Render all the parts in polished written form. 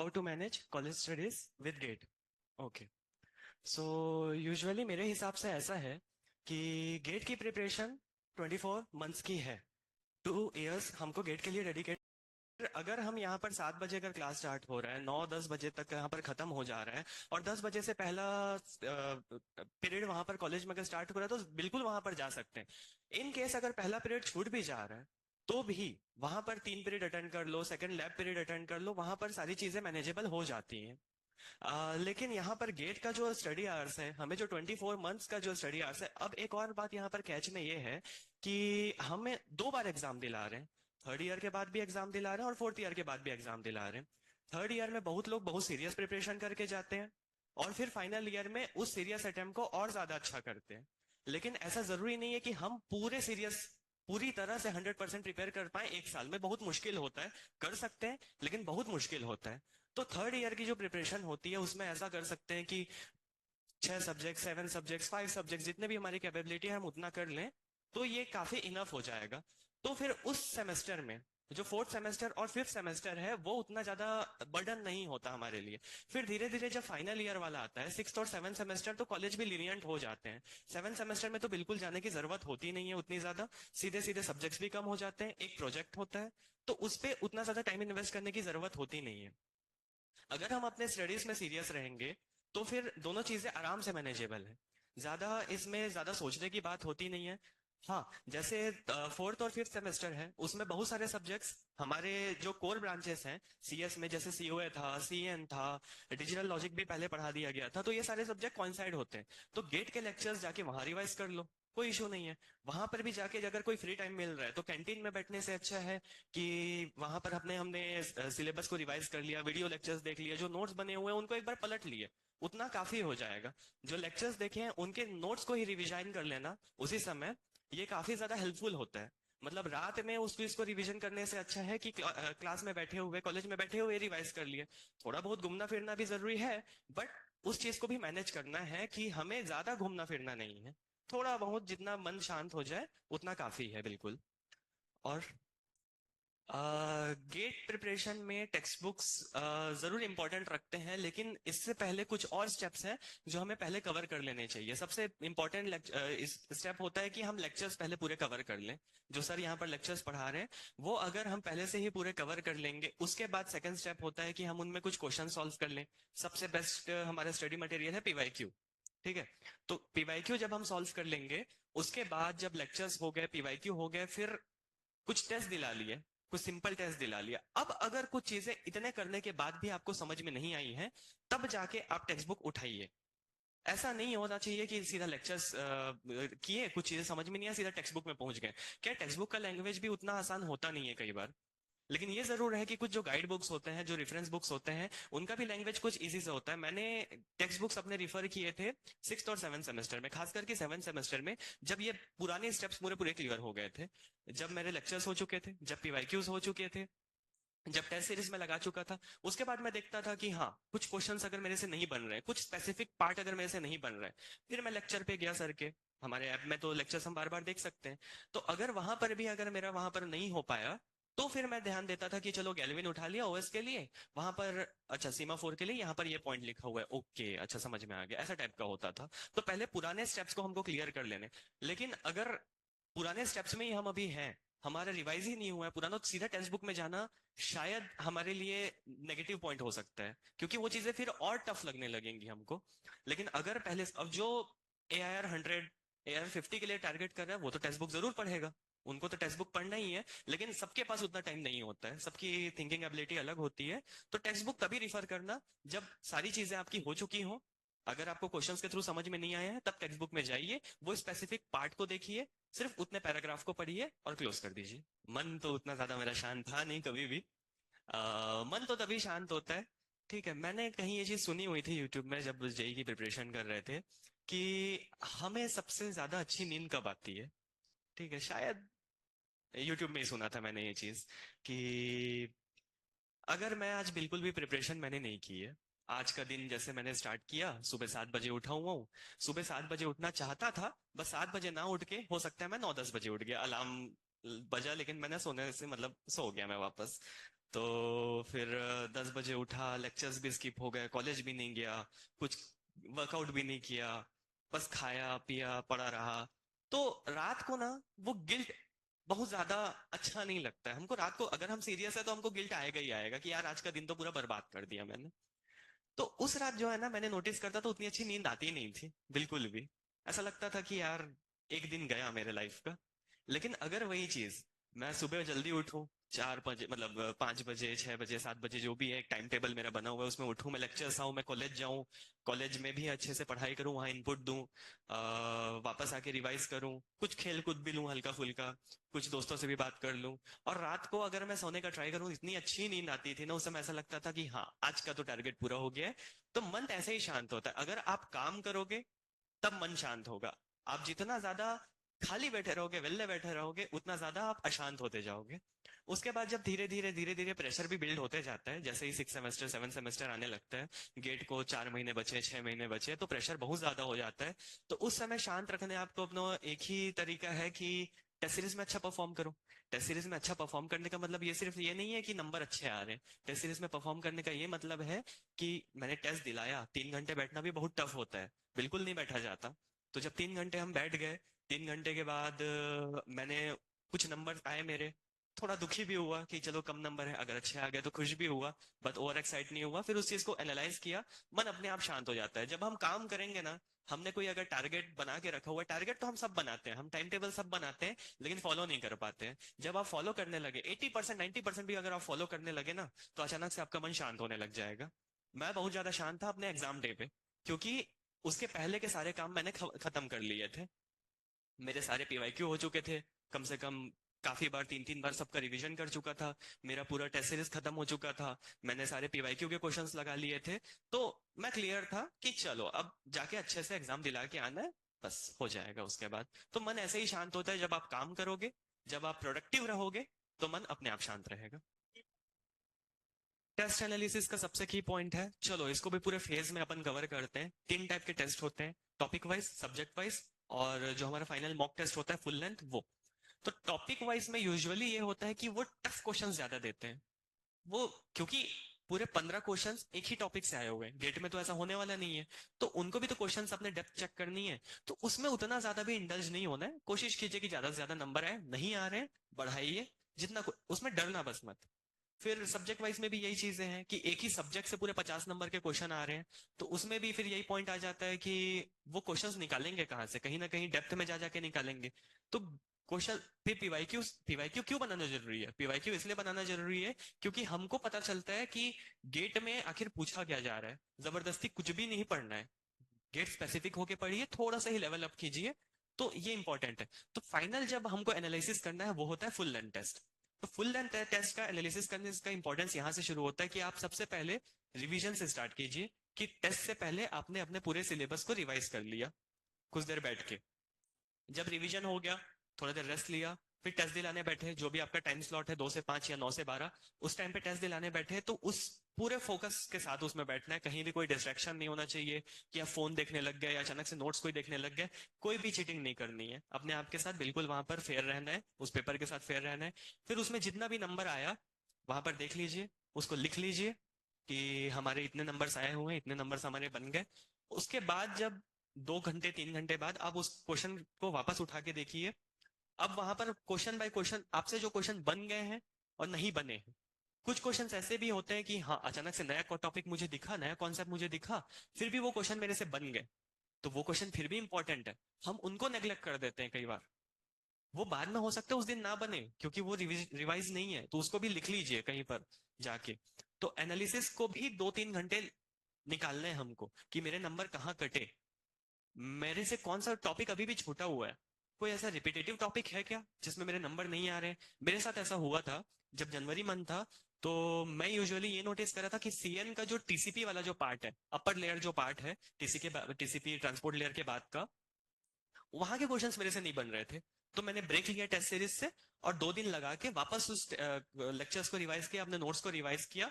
How to manage college studies with GATE. Okay, so usually मेरे हिसाब से ऐसा है कि गेट की प्रिपरेशन 24 मंथ्स की है। 2 इयर्स हमको गेट के लिए डेडिकेट। अगर हम यहाँ पर 7 बजे अगर क्लास स्टार्ट हो रहा है, 9-10 बजे तक यहाँ पर खत्म हो जा रहा है, और 10 बजे से पहला पीरियड वहां पर कॉलेज में अगर स्टार्ट हो रहा है, तो बिल्कुल वहां पर जा सकते हैं। इन केस अगर पहला पीरियड छूट भी जा रहा है, तो भी वहां पर 3 पीरियड अटेंड कर लो, सेकंड लैब पीरियड अटेंड कर लो, वहां पर सारी चीजें मैनेजेबल हो जाती हैं। लेकिन यहाँ पर गेट का जो स्टडी आवर्स है, हमें जो 24 मंथ्स का जो स्टडी आवर्स है, अब एक और बात यहाँ पर कैच में ये है कि हमें 2 बार एग्जाम दिला रहे हैं। थर्ड ईयर के बाद भी एग्जाम दिला रहे हैं और फोर्थ ईयर के बाद भी एग्जाम दिला रहे हैं। थर्ड ईयर में बहुत लोग बहुत सीरियस प्रिपरेशन करके जाते हैं, और फिर फाइनल ईयर में उस सीरियस अटेम्प्ट को और ज्यादा अच्छा करते हैं। लेकिन ऐसा जरूरी नहीं है कि हम पूरी तरह से 100% प्रिपेयर कर पाए एक साल में। बहुत मुश्किल होता है, कर सकते हैं लेकिन बहुत मुश्किल होता है। तो थर्ड ईयर की जो प्रिपरेशन होती है, उसमें ऐसा कर सकते हैं कि 6 सब्जेक्ट, 7 सब्जेक्ट, 5 सब्जेक्ट, जितने भी हमारी कैपेबिलिटी है हम उतना कर लें, तो ये काफी इनफ हो जाएगा। तो फिर उस सेमेस्टर में जो फोर्थ सेमेस्टर और फिफ्थ सेमेस्टर है, वो उतना ज्यादा बर्डन नहीं होता हमारे लिए। फिर धीरे धीरे जब फाइनल ईयर वाला आता है, सिक्स्थ और सेवन सेमेस्टर, तो कॉलेज भी लीनियंट हो जाते हैं। सेवन सेमेस्टर में तो बिल्कुल जाने की जरूरत होती नहीं है उतनी ज्यादा। सीधे सीधे सब्जेक्ट्स भी कम हो जाते हैं, एक प्रोजेक्ट होता है, तो उस पर उतना ज्यादा टाइम इन्वेस्ट करने की जरूरत होती नहीं है। अगर हम अपने स्टडीज में सीरियस रहेंगे, तो फिर दोनों चीजें आराम से मैनेजेबल है। ज्यादा इसमें ज्यादा सोचने की बात होती नहीं है। हाँ, जैसे फोर्थ और फिफ्थ सेमेस्टर है, उसमें बहुत सारे सब्जेक्ट्स हमारे जो कोर ब्रांचेस हैं सीएस में, जैसे सीओए था, सीएन था, डिजिटल लॉजिक भी पहले पढ़ा दिया गया था, तो ये सारे सब्जेक्ट कॉइंसाइड होते हैं। तो गेट के लेक्चर्स जाके वहां रिवाइज कर लो, कोई इशू नहीं है। वहां पर भी जाके अगर कोई फ्री टाइम मिल रहा है, तो कैंटीन में बैठने से अच्छा है कि वहां पर हमने सिलेबस को रिवाइज कर लिया, वीडियो लेक्चर्स देख लिया, जो नोट्स बने हुए हैं उनको एक बार पलट लिए, उतना काफी हो जाएगा। जो लेक्चर्स देखे हैं उनके नोट्स को ही रिविजन कर लेना उसी समय, ये काफी ज्यादा हेल्पफुल होता है। मतलब रात में उस चीज को रिवीजन करने से अच्छा है कि क्लास में बैठे हुए, कॉलेज में बैठे हुए रिवाइज कर लिए। थोड़ा बहुत घूमना फिरना भी जरूरी है, बट उस चीज को भी मैनेज करना है कि हमें ज्यादा घूमना फिरना नहीं है। थोड़ा बहुत जितना मन शांत हो जाए उतना काफी है, बिल्कुल। और गेट प्रिपरेशन में टेक्स्ट बुक्स जरूर इंपॉर्टेंट रखते हैं, लेकिन इससे पहले कुछ और स्टेप्स हैं जो हमें पहले कवर कर लेने चाहिए। सबसे इंपॉर्टेंट स्टेप होता है कि हम लेक्चर्स पहले पूरे कवर कर लें। जो सर यहाँ पर लेक्चर्स पढ़ा रहे हैं, वो अगर हम पहले से ही पूरे कवर कर लेंगे, उसके बाद सेकंड स्टेप होता है कि हम उनमें कुछ क्वेश्चन सॉल्व कर लें। सबसे बेस्ट हमारा स्टडी मटेरियल है पीवाईक्यू। ठीक है, तो पीवाईक्यू जब हम सॉल्व कर लेंगे, उसके बाद जब लेक्चर्स हो गए, पीवाईक्यू हो गए, फिर कुछ टेस्ट दिला लिए, कुछ सिंपल टेस्ट दिला लिया। अब अगर कुछ चीजें इतने करने के बाद भी आपको समझ में नहीं आई हैं, तब जाके आप टेक्स्ट बुक उठाइए। ऐसा नहीं होना चाहिए कि सीधा लेक्चर्स किए, कुछ चीजें समझ में नहीं आया, सीधा टेक्स्ट बुक में पहुंच गए। क्या टेक्स्ट बुक का लैंग्वेज भी उतना आसान होता नहीं है कई बार। लेकिन ये जरूर है कि कुछ जो गाइड बुक्स होते हैं, जो रेफरेंस बुक्स होते हैं, उनका भी लैंग्वेज कुछ इजी से होता है। मैंने टेक्स्ट बुक्स अपने रिफर किए थे सिक्स और सेवन सेमेस्टर में, खास करके सेवन सेमेस्टर में, जब ये पुराने स्टेप्स पूरे पूरे क्लियर हो गए थे, जब मेरे लेक्चर्स हो चुके थे, जब पीवाईक्यूज हो चुके थे, जब टेस्ट सीरीज में लगा चुका था। उसके बाद मैं देखता था कि हाँ, कुछ क्वेश्चंस अगर मेरे से नहीं बन रहे, कुछ स्पेसिफिक पार्ट अगर मेरे से नहीं बन रहे, फिर मैं लेक्चर पे गया सर के। हमारे ऐप में तो लेक्चर्स हम बार बार देख सकते हैं। तो अगर वहां पर भी अगर मेरा वहां पर नहीं हो पाया, तो फिर मैं ध्यान देता था कि चलो गैल्विन उठा लिया ओएस के लिए, वहां पर अच्छा सीमा फोर के लिए यहाँ पर ये पॉइंट लिखा हुआ है, ओके अच्छा समझ में आ गया, ऐसा टाइप का होता था। तो पहले पुराने स्टेप्स को हमको क्लियर कर लेने। लेकिन अगर पुराने स्टेप्स में ही हम अभी हैं, हमारा रिवाइज ही नहीं हुआ है पुराना, तो सीधा टेक्स्ट बुक में जाना शायद हमारे लिए नेगेटिव पॉइंट हो सकता है, क्योंकि वो चीजें फिर और टफ लगने लगेंगी हमको। लेकिन अगर पहले, अब जो AIR 100, AIR 50 के लिए टारगेट कर रहा है, वो तो टेक्स्ट बुक जरूर पढ़ेगा। उनको तो टेक्स्ट बुक पढ़ना ही है, लेकिन सबके पास उतना टाइम नहीं होता है, सबकी थिंकिंग एबिलिटी अलग होती है। तो टेक्स्ट बुक तभी रिफर करना जब सारी चीजें आपकी हो चुकी हो। अगर आपको क्वेश्चंस के थ्रू समझ में नहीं आया है, तब टेक्स्ट बुक में जाइए, वो स्पेसिफिक पार्ट को देखिए, सिर्फ उतने पैराग्राफ को पढ़िए और क्लोज कर दीजिए। मन तो उतना ज्यादा मेरा शांत था नहीं कभी भी। मन तो तभी शांत होता है। ठीक है, मैंने कहीं ये चीज सुनी हुई थी यूट्यूब में, जब जेई की प्रिपरेशन कर रहे थे, कि हमें सबसे ज्यादा अच्छी नींद कब आती है। ठीक है, शायद यूट्यूब में ही सुना था मैंने ये चीज, कि अगर मैं आज बिल्कुल भी प्रिपरेशन मैंने नहीं की है, आज का दिन जैसे मैंने स्टार्ट किया, सुबह 7 बजे उठा हुआ हूँ, सुबह 7 बजे उठना चाहता था, बस 7 बजे ना उठ के हो सकता है मैं 9-10 बजे उठ गया, अलार्म बजा, लेकिन मैंने सोने से मतलब सो गया मैं वापस। तो फिर 10 बजे उठा, लेक्चर्स भी स्किप हो गए, कॉलेज भी नहीं गया, कुछ वर्कआउट भी नहीं किया, बस खाया पिया पड़ा रहा। तो रात को ना वो गिल्ट बहुत ज्यादा अच्छा नहीं लगता है हमको। रात को अगर हम सीरियस है तो हमको गिल्ट आएगा ही आएगा कि यार आज का दिन तो पूरा बर्बाद कर दिया मैंने। तो उस रात जो है ना, मैंने नोटिस करता तो उतनी अच्छी नींद आती नहीं थी बिल्कुल भी। ऐसा लगता था कि यार एक दिन गया मेरे लाइफ का। लेकिन अगर वही चीज मैं सुबह जल्दी उठूं, 4 बजे मतलब 5 बजे 6 बजे 7 बजे जो भी है, एक टाइम टेबल मेरा बना हुआ है, उसमें उठूं, मैं लेक्चर्स आऊं, मैं कॉलेज जाऊं, कॉलेज में भी अच्छे से पढ़ाई करूं, वहां इनपुट दूं, वापस आके रिवाइज करूं, कुछ खेल कूद भी लूं हल्का फुल्का, कुछ दोस्तों से भी बात कर लूं। और रात को अगर मैं सोने का ट्राई करूं, इतनी अच्छी नींद आती थी ना उस समय, ऐसा लगता था कि हाँ आज का तो टारगेट पूरा हो गया है। तो मन ऐसे ही शांत होता है। अगर आप काम करोगे तब मन शांत होगा। आप जितना ज्यादा खाली बैठे रहोगे, वेल्ले बैठे रहोगे, उतना ज्यादा आप अशांत होते जाओगे। उसके बाद जब धीरे धीरे प्रेशर भी बिल्ड होते जाता है, जैसे ही 6 सेमेस्टर 7 सेमेस्टर आने लगता है, गेट को 4 महीने बचे, 6 महीने बचे, तो प्रेशर बहुत ज्यादा हो जाता है। तो उस समय शांत रखने आपको अपना एक ही तरीका है कि टेस्ट सीरीज में अच्छा परफॉर्म करो। टेस्ट सीरीज में अच्छा परफॉर्म करने का मतलब ये सिर्फ ये नहीं है कि नंबर अच्छे आ रहे हैं। टेस्ट सीरीज में परफॉर्म करने का ये मतलब है कि मैंने टेस्ट दिलाया, 3 घंटे बैठना भी बहुत टफ होता है, बिल्कुल नहीं बैठा जाता। तो जब 3 घंटे हम बैठ गए, 3 घंटे के बाद मैंने कुछ नंबर आए मेरे, थोड़ा दुखी भी हुआ कि चलो कम नंबर है, अगर अच्छे आ गए तो खुश भी हुआ, बट ओवर एक्साइट नहीं हुआ। फिर उस चीज को एनालाइज किया, मन अपने आप शांत हो जाता है। जब हम काम करेंगे ना, हमने कोई अगर टारगेट बना के रखा हुआ है, टारगेट तो हम सब बनाते हैं, हम टाइम टेबल सब बनाते हैं, लेकिन फॉलो नहीं कर पाते हैं। जब आप फॉलो करने लगे 80% 90% भी अगर आप फॉलो करने लगे ना, तो अचानक से आपका मन शांत होने लग जाएगा। मैं बहुत ज्यादा शांत था अपने एग्जाम डे पे, क्योंकि उसके पहले के सारे काम मैंने खत्म कर लिए थे। मेरे सारे पीवाईक्यू हो चुके थे, कम से कम काफी बार 3 3 बार सबका रिवीजन कर चुका था। मेरा पूरा टेस्ट सीरीज खत्म हो चुका था। मैंने सारे पीवाईक्यू के क्वेश्चंस लगा लिए थे। तो मैं क्लियर था कि चलो अब जाके अच्छे से एग्जाम दिला के आना है, बस हो जाएगा उसके बाद। तो मन ऐसे ही शांत होता है जब आप काम करोगे, जब आप प्रोडक्टिव रहोगे, तो मन अपने आप शांत रहेगा। टेस्ट एनालिसिस का सबसे की पॉइंट है, चलो इसको भी पूरे फेज में अपन कवर करते हैं। 3 टाइप के टेस्ट होते हैं, टॉपिक वाइज, सब्जेक्ट वाइज, और जो हमारा फाइनल मॉक टेस्ट होता है फुल लेंथ वो। तो टॉपिक वाइज में यूजुअली ये होता है कि वो टफ क्वेश्चन ज्यादा देते हैं। वो क्योंकि पूरे 15 क्वेश्चंस एक ही टॉपिक से आए हुए हैं, गेट में तो ऐसा होने वाला नहीं है। तो उनको भी तो क्वेश्चंस अपने डेप्थ चेक करनी है। तो उसमें उतना ज्यादा भी इंडल्ज नहीं होना है, कोशिश कीजिए कि ज्यादा से ज्यादा नंबर आए, नहीं आ रहे हैं बढ़ाइए, जितना उसमें डरना बस मत। फिर सब्जेक्ट वाइज में भी यही चीजें हैं कि एक ही सब्जेक्ट से पूरे 50 नंबर के क्वेश्चन आ रहे हैं। तो उसमें भी फिर यही पॉइंट आ जाता है कि वो क्वेश्चंस निकालेंगे कहाँ से, कहीं ना कहीं डेप्थ में जा जाके निकालेंगे। तो क्वेश्चन फिर पीवाईक्यू, पीवाईक्यू क्यों बनाना जरूरी है? पीवाईक्यू इसलिए बनाना जरूरी है क्योंकि हमको पता चलता है कि गेट में आखिर पूछा क्या जा रहा है। जबरदस्ती कुछ भी नहीं पढ़ना है, गेट स्पेसिफिक होके पढ़िए, थोड़ा सा ही लेवल अप कीजिए। तो ये इंपॉर्टेंट है। तो फाइनल जब हमको एनालिसिस करना है वो होता है फुल लेंथ टेस्ट। तो फुल लेंथ टेस्ट का एनालिसिस करने का इंपॉर्टेंस यहाँ से शुरू होता है कि आप सबसे पहले रिवीजन से स्टार्ट कीजिए, कि टेस्ट से पहले आपने अपने पूरे सिलेबस को रिवाइज कर लिया कुछ देर बैठ के। जब रिवीजन हो गया, थोड़ा देर रेस्ट लिया, फिर टेस्ट दिलाने बैठे, जो भी आपका टाइम स्लॉट है 2 से 5 या 9 से 12, उस टाइम पे टेस्ट दिलाने बैठे, तो उस पूरे फोकस के साथ उसमें बैठना है। कहीं भी कोई डिस्ट्रैक्शन नहीं होना चाहिए कि आप फोन देखने लग गए या अचानक से नोट्स कोई देखने लग गए। कोई भी चीटिंग नहीं करनी है, अपने आप के साथ बिल्कुल वहां पर फेयर रहना है, उस पेपर के साथ फेयर रहना है। फिर उसमें जितना भी नंबर आया वहां पर देख लीजिए, उसको लिख लीजिए कि हमारे इतने नंबर्स आए हुए हैं, इतने नंबर्स हमारे बन गए। उसके बाद जब 2 घंटे 3 घंटे बाद आप उस क्वेश्चन को वापस उठा के देखिए, अब वहां पर क्वेश्चन बाय क्वेश्चन आपसे जो क्वेश्चन बन गए हैं और नहीं बने हैं। कुछ क्वेश्चंस ऐसे भी होते हैं कि हाँ अचानक से नया टॉपिक मुझे दिखा, नया कॉन्सेप्ट मुझे दिखा, फिर भी वो क्वेश्चन मेरे से बन गए। तो वो क्वेश्चन फिर भी इंपॉर्टेंट है, हम उनको नेग्लेक्ट कर देते हैं कई बार। वो बाद में हो सकता है उस दिन ना बने क्योंकि वो रिवाइज नहीं है, तो उसको भी लिख लीजिए कहीं पर जाके। तो एनालिसिस को भी 2 3 घंटे निकालने हैं हमको कि मेरे नंबर कहाँ कटे, मेरे से कौन सा टॉपिक अभी भी छूटा हुआ है, कोई ऐसा रिपीटेटिव टॉपिक है क्या जिसमें मेरे नंबर नहीं आ रहे हैं। मेरे साथ ऐसा हुआ था जब जनवरी मंथ था। तो मैं यूजुअली ये नोटिस करा था कि सीएन का जो टीसीपी वाला जो पार्ट है, अपर लेयर जो पार्ट है, टीसीपी ट्रांसपोर्ट लेयर के बाद का, वहां के क्वेश्चंस मेरे से नहीं बन रहे थे। तो मैंने ब्रेक लिया टेस्ट सीरीज से, और 2 दिन लगा के वापस उस लेक्चर्स को रिवाइज किया, अपने नोट्स को रिवाइज किया,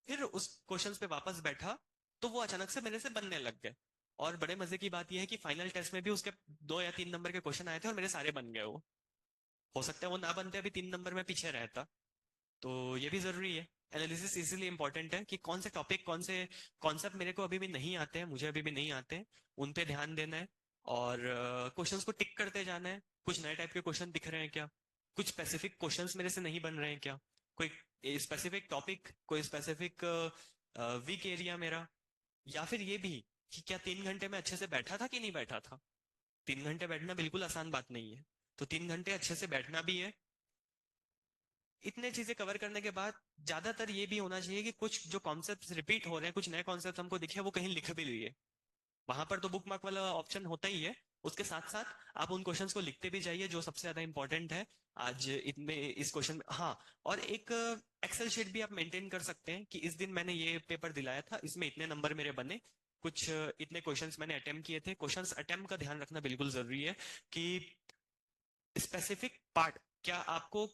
फिर उस क्वेश्चंस पे वापस बैठा, तो वो अचानक से मेरे से बनने लग गए। और बड़े मजे की बात यह है कि फाइनल टेस्ट में भी उसके 2 या 3 नंबर के क्वेश्चन आए थे और मेरे सारे बन गए वो। हो सकता है वो ना बनते अभी 3 नंबर में पीछे रहता। तो ये भी जरूरी है। एनालिसिस इसीलिए इंपॉर्टेंट है कि कौन से टॉपिक, कौन से कॉन्सेप्ट मेरे को अभी भी नहीं आते हैं, मुझे अभी भी नहीं आते हैं, उन पे ध्यान देना है। और क्वेश्चंस को टिक करते जाना है, कुछ नए टाइप के क्वेश्चन दिख रहे हैं क्या, कुछ स्पेसिफिक क्वेश्चंस मेरे से नहीं बन रहे हैं क्या, कोई स्पेसिफिक टॉपिक, कोई स्पेसिफिक वीक एरिया मेरा, या फिर ये भी कि क्या 3 घंटे में अच्छे से बैठा था कि नहीं बैठा था। 3 घंटे बैठना बिल्कुल आसान बात नहीं है। तो 3 घंटे अच्छे से बैठना भी है। इतने चीजें कवर करने के बाद ज्यादातर ये भी होना चाहिए कि कुछ जो कॉन्सेप्ट्स रिपीट हो रहे हैं, कुछ नए कॉन्सेप्ट्स हमको दिखे, वो कहीं लिख भी लिए। वहां पर तो बुक मार्क वाला ऑप्शन होता ही है। उसके साथ साथ आप उन क्वेश्चंस को लिखते भी जाइए जो सबसे ज्यादा इंपॉर्टेंट है आज इतने इस क्वेश्चन में। हाँ, और एक एक्सेल शीट भी आप मेंटेन कर सकते हैं कि इस दिन मैंने ये पेपर दिलाया था, इसमें इतने नंबर मेरे बने, कुछ इतने क्वेश्चंस मैंने अटेम्प्ट किए थे। क्वेश्चंस अटेम्प्ट का ध्यान रखना बिल्कुल जरूरी है कि स्पेसिफिक पार्ट, क्या आपको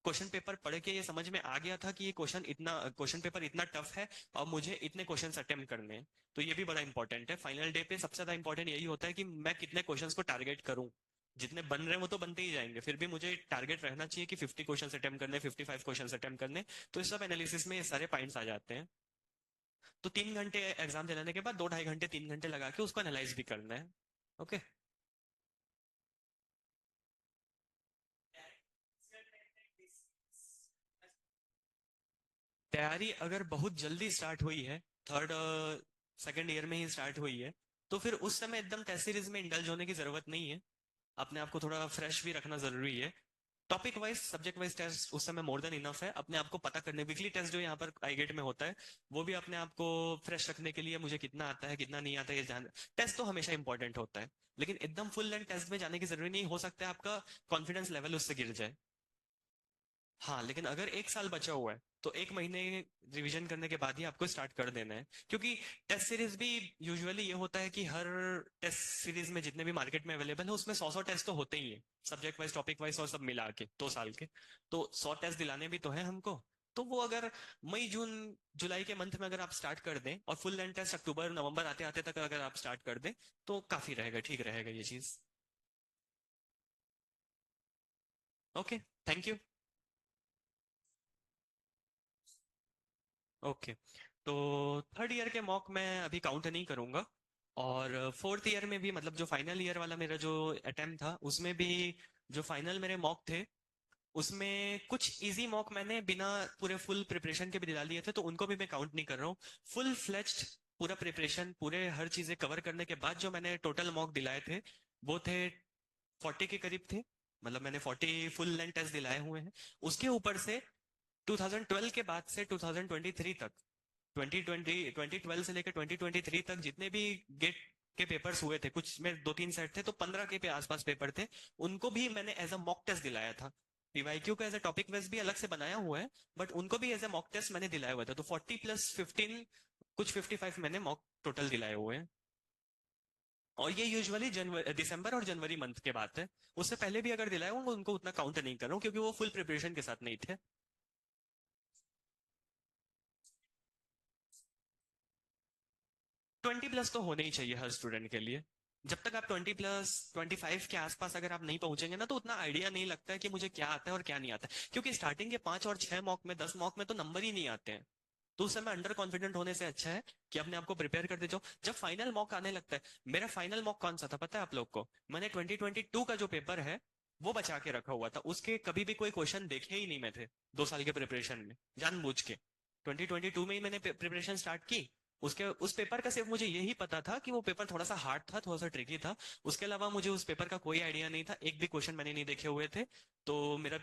क्वेश्चन पेपर पढ़ के ये समझ में आ गया था कि ये क्वेश्चन पेपर इतना टफ है और मुझे इतने क्वेश्चंस अटेम्प्ट करने हैं। तो ये भी बड़ा इंपॉर्टेंट है। फाइनल डे पे सबसे ज्यादा इंपॉर्टेंट यही होता है कि मैं कितने क्वेश्चंस को टारगेट करूं। जितने बन रहे हैं वो तो बनते ही जाएंगे, फिर भी मुझे टारगेट रहना चाहिए कि 50 क्वेश्चन अटेम्प्ट करने, 55 क्वेश्चन अटेम्प्ट करने। तो इस सब एनालिसिस में ये सारे पॉइंट्स आ जाते हैं। तो 3 घंटे एग्जाम दिलाने के बाद 2 ढाई घंटे 3 घंटे लगा के उसको एनालाइज भी करना है। ओके। तैयारी अगर बहुत जल्दी स्टार्ट हुई है, थर्ड सेकंड ईयर में ही स्टार्ट हुई है, तो फिर उस समय एकदम टेस्ट सीरीज में इंडल्ज होने की जरूरत नहीं है। अपने आप को थोड़ा फ्रेश भी रखना जरूरी है। Topic wise, subject wise test उस समय मोर देन इनफ है अपने आप को पता करने। वीकली टेस्ट जो यहाँ पर आई गेट में होता है, वो भी अपने आप को फ्रेश रखने के लिए मुझे कितना आता है कितना नहीं आता है ये जान। टेस्ट तो हमेशा इंपॉर्टेंट होता है, लेकिन एकदम फुल लेंथ टेस्ट में जाने की जरूरी नहीं। हो सकता है आपका कॉन्फिडेंस लेवल उससे गिर जाए। हाँ, लेकिन अगर 1 साल बचा हुआ है तो 1 महीने रिवीजन करने के बाद ही आपको स्टार्ट कर देना है। क्योंकि टेस्ट सीरीज भी यूजुअली ये होता है कि हर टेस्ट सीरीज में जितने भी मार्केट में अवेलेबल है उसमें 100 टेस्ट तो होते ही है, सब्जेक्ट वाइज टॉपिक वाइज और सब मिला के 2 साल के। तो 100 टेस्ट दिलाने भी तो है हमको। तो वो अगर मई जून जुलाई के मंथ में अगर आप स्टार्ट कर दें और फुल लेंथ टेस्ट अक्टूबर नवंबर आते आते तक अगर आप स्टार्ट कर दें, तो काफी रहेगा, ठीक रहेगा ये चीज। ओके। Thank you. ओके। तो थर्ड ईयर के मॉक मैं अभी काउंट नहीं करूंगा। और फोर्थ ईयर में भी, मतलब जो फाइनल ईयर वाला मेरा जो अटेम्प्ट था उसमें भी जो फाइनल मेरे मॉक थे, उसमें कुछ इजी मॉक मैंने बिना पूरे फुल प्रिपरेशन के भी दिला लिए थे, तो उनको भी मैं काउंट नहीं कर रहा हूँ। फुल फ्लेज्ड पूरा प्रिपरेशन, पूरे हर चीजें कवर करने के बाद जो मैंने टोटल मॉक दिलाए थे, वो थे 40 के करीब थे। मतलब मैंने 40 फुल लेंथ टेस्ट दिलाए हुए हैं। उसके ऊपर से 2012 के बाद से 2023 तक, 2012 से लेकर 2023 तक जितने भी गेट के पेपर्स हुए थे, कुछ में 2-3 सेट थे, तो 15 के पे आसपास पेपर थे। उनको भी मैंने एज अ मॉक टेस्ट दिलाया था। पीवाईक्यू का एज अ टॉपिक वाइज भी अलग से बनाया हुआ है, बट उनको भी एज अ मॉक टेस्ट मैंने दिलाया हुआ था। तो 40 + 15, कुछ 55 मैंने मॉक टोटल दिलाए हुए हैं। और ये यूजुअली जनवरी, दिसंबर और जनवरी मंथ के बात है। उससे पहले भी अगर दिलाए होंगे उनको उतना काउंट नहीं कर रहा हूँ, क्योंकि वो फुल प्रिपरेशन के साथ नहीं थे। 20 प्लस तो होने ही चाहिए हर स्टूडेंट के लिए। जब तक आप 20 प्लस 25 के आसपास अगर आप नहीं पहुंचेंगे ना, तो उतना आइडिया नहीं लगता है कि मुझे क्या आता है और क्या नहीं आता है। क्योंकि स्टार्टिंग के 5 और 6 मॉक में, 10 मॉक में तो नंबर ही नहीं आते हैं। तो उस समय अंडर कॉन्फिडेंट होने से अच्छा है कि अपने आप को प्रिपेयर करते जाओ। जब फाइनल मॉक आने लगता है, मेरा फाइनल मॉक कौन सा था पता है आप लोग को? मैंने 2022 का जो पेपर है वो बचा के रखा हुआ था। उसके कभी भी कोई क्वेश्चन देखे ही नहीं मैं थे 2 साल के प्रिपरेशन में, जानबूझ के। 2022 में ही मैंने प्रिपरेशन स्टार्ट की। उसके उस पेपर का सिर्फ मुझे यही पता था कि वो पेपर थोड़ा सा हार्ड था, थोड़ा सा ट्रिकी था। उसके अलावा मुझे उस पेपर का कोई आइडिया नहीं था, एक भी क्वेश्चन मैंने नहीं देखे हुए थे। तो मेरा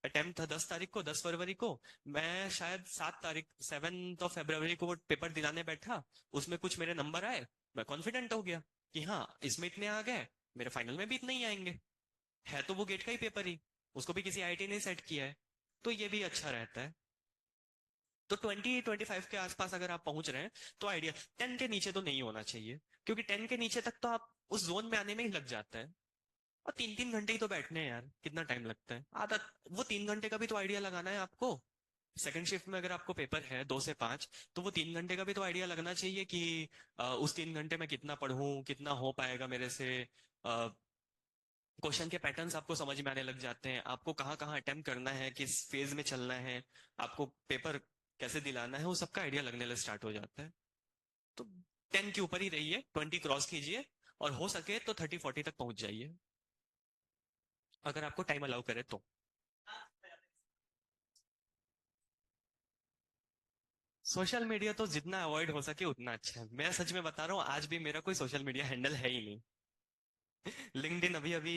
अटेम्प्ट था 10 तारीख को, 10 फरवरी को। मैं शायद 7 तारीख, 7 फरवरी को वो पेपर दिलाने बैठा। उसमें कुछ मेरे नंबर आए, मैं कॉन्फिडेंट हो गया कि हाँ इसमें इतने आ गए, मेरे फाइनल में भी इतने ही आएंगे। है तो वो गेट का ही पेपर ही, उसको भी किसी आईआईटी ने सेट किया है। तो ये भी अच्छा रहता है। तो 20-25 के आसपास अगर आप पहुंच रहे हैं, तो आइडिया 10 के नीचे तो नहीं होना चाहिए। क्योंकि 10 के नीचे तक तो आप उस जोन में आने में ही लग जाता है। और 3-3 घंटे ही तो बैठने हैं यार, कितना टाइम लगता है आधा। वो 3 घंटे का भी तो आइडिया लगाना है आपको। सेकंड शिफ्ट में अगर आपको पेपर है 2 से 5, तो वो 3 घंटे का भी तो आइडिया लगना चाहिए कि उस 3 घंटे में कितना पढ़ूं, कितना हो पाएगा मेरे से। क्वेश्चन के पैटर्न्स आपको समझ में आने लग जाते हैं, आपको कहाँ कहाँ अटेम्प्ट करना है, किस फेज में चलना है, आपको पेपर कैसे दिलाना है, वो सबका आइडिया लगने लग स्टार्ट हो जाता है। तो 10 के ऊपर ही रहिए, 20 क्रॉस कीजिए, और हो सके तो 30-40 तक पहुंच जाइए, अगर आपको टाइम अलाउ करे तो। सोशल मीडिया तो जितना अवॉइड हो सके उतना अच्छा है। मैं सच में बता रहा हूँ, आज भी मेरा कोई सोशल मीडिया हैंडल है ही नहीं। लिंक्डइन अभी अभी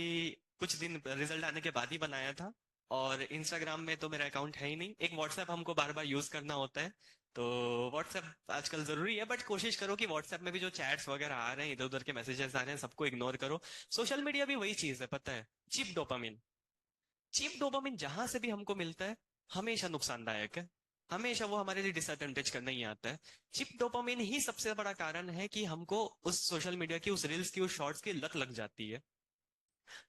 कुछ दिन रिजल्ट आने के बाद ही बनाया था, और इंस्टाग्राम में तो मेरा अकाउंट है ही नहीं। एक व्हाट्सएप हमको बार बार यूज करना होता है, तो व्हाट्सएप आजकल जरूरी है, बट कोशिश करो कि व्हाट्सएप में भी जो चैट्स वगैरह आ रहे हैं, इधर उधर के मैसेजेस आ रहे हैं, सबको इग्नोर करो। सोशल मीडिया भी वही चीज है, पता है, चीप डोपामिन। चीप डोपामिन जहां से भी हमको मिलता है, हमेशा नुकसानदायक है, हमेशा वो हमारे लिए डिसएडवांटेज करना ही आता है। चिप डोपामिन ही सबसे बड़ा कारण है कि हमको उस सोशल मीडिया की, उस रील्स की, उस शॉर्ट्स की लत लग जाती है।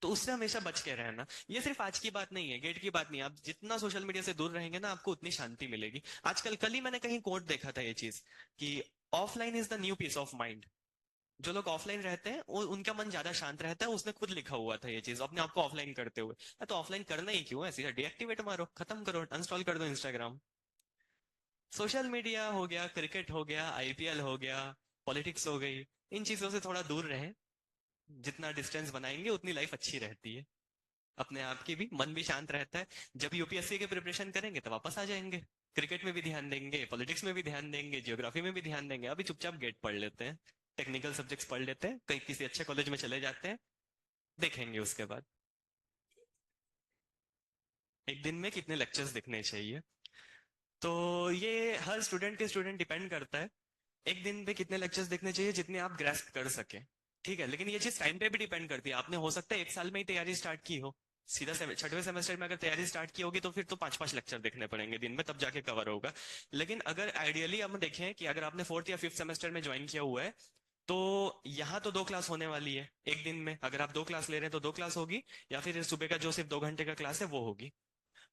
तो उससे हमेशा बच के रहना। ये सिर्फ आज की बात नहीं है, गेट की बात नहीं है, आप जितना सोशल मीडिया से दूर रहेंगे ना, आपको उतनी शांति मिलेगी। आजकल कल ही मैंने कहीं कोट देखा था ये चीज, कि offline is the new peace of mind. जो लोग ऑफलाइन रहते हैं उनका मन ज्यादा शांत रहता है। उसने खुद लिखा हुआ था ये चीज अपने आप को ऑफलाइन करते हुए। तो ऑफलाइन करना ही क्यों है, सीधा डीएक्टिवेट मारो, खत्म करो, अनस्टॉल कर दो इंस्टाग्राम। सोशल मीडिया हो गया, क्रिकेट हो गया, आईपीएल हो गया, पॉलिटिक्स हो गई, इन चीजों से थोड़ा दूर रहें। जितना डिस्टेंस बनाएंगे उतनी लाइफ अच्छी रहती है, अपने आप की भी, मन भी शांत रहता है। जब यूपीएससी के प्रिपरेशन करेंगे तो वापस आ जाएंगे, क्रिकेट में भी ध्यान देंगे, पॉलिटिक्स में भी ध्यान देंगे, जियोग्राफी में भी ध्यान देंगे। अभी चुपचाप गेट पढ़ लेते हैं, टेक्निकल सब्जेक्ट्स पढ़ लेते हैं, कहीं किसी अच्छे कॉलेज में चले जाते हैं, देखेंगे उसके बाद एक दिन में कितने लेक्चर्स देखने चाहिए। तो ये हर स्टूडेंट के स्टूडेंट डिपेंड करता है, एक दिन पे कितने लेक्चर्स देखने चाहिए जितने आप ग्रेस्प कर सके। ठीक है, लेकिन ये चीज टाइम पे भी डिपेंड करती है। आपने हो सकता है एक साल में ही तैयारी स्टार्ट की हो, सीधा छठवें सेमेस्टर में अगर तैयारी स्टार्ट की होगी तो फिर तो 5-5 लेक्चर देखने पड़ेंगे दिन में, तब जाके कवर होगा। लेकिन अगर आइडियली हम देखें कि अगर आपने फोर्थ या फिफ्थ सेमेस्टर में ज्वाइन किया हुआ है, तो यहाँ तो 2 क्लास होने वाली है एक दिन में। अगर आप 2 क्लास ले रहे हैं तो 2 क्लास होगी, या फिर सुबह का जो सिर्फ 2 घंटे का क्लास है वो होगी।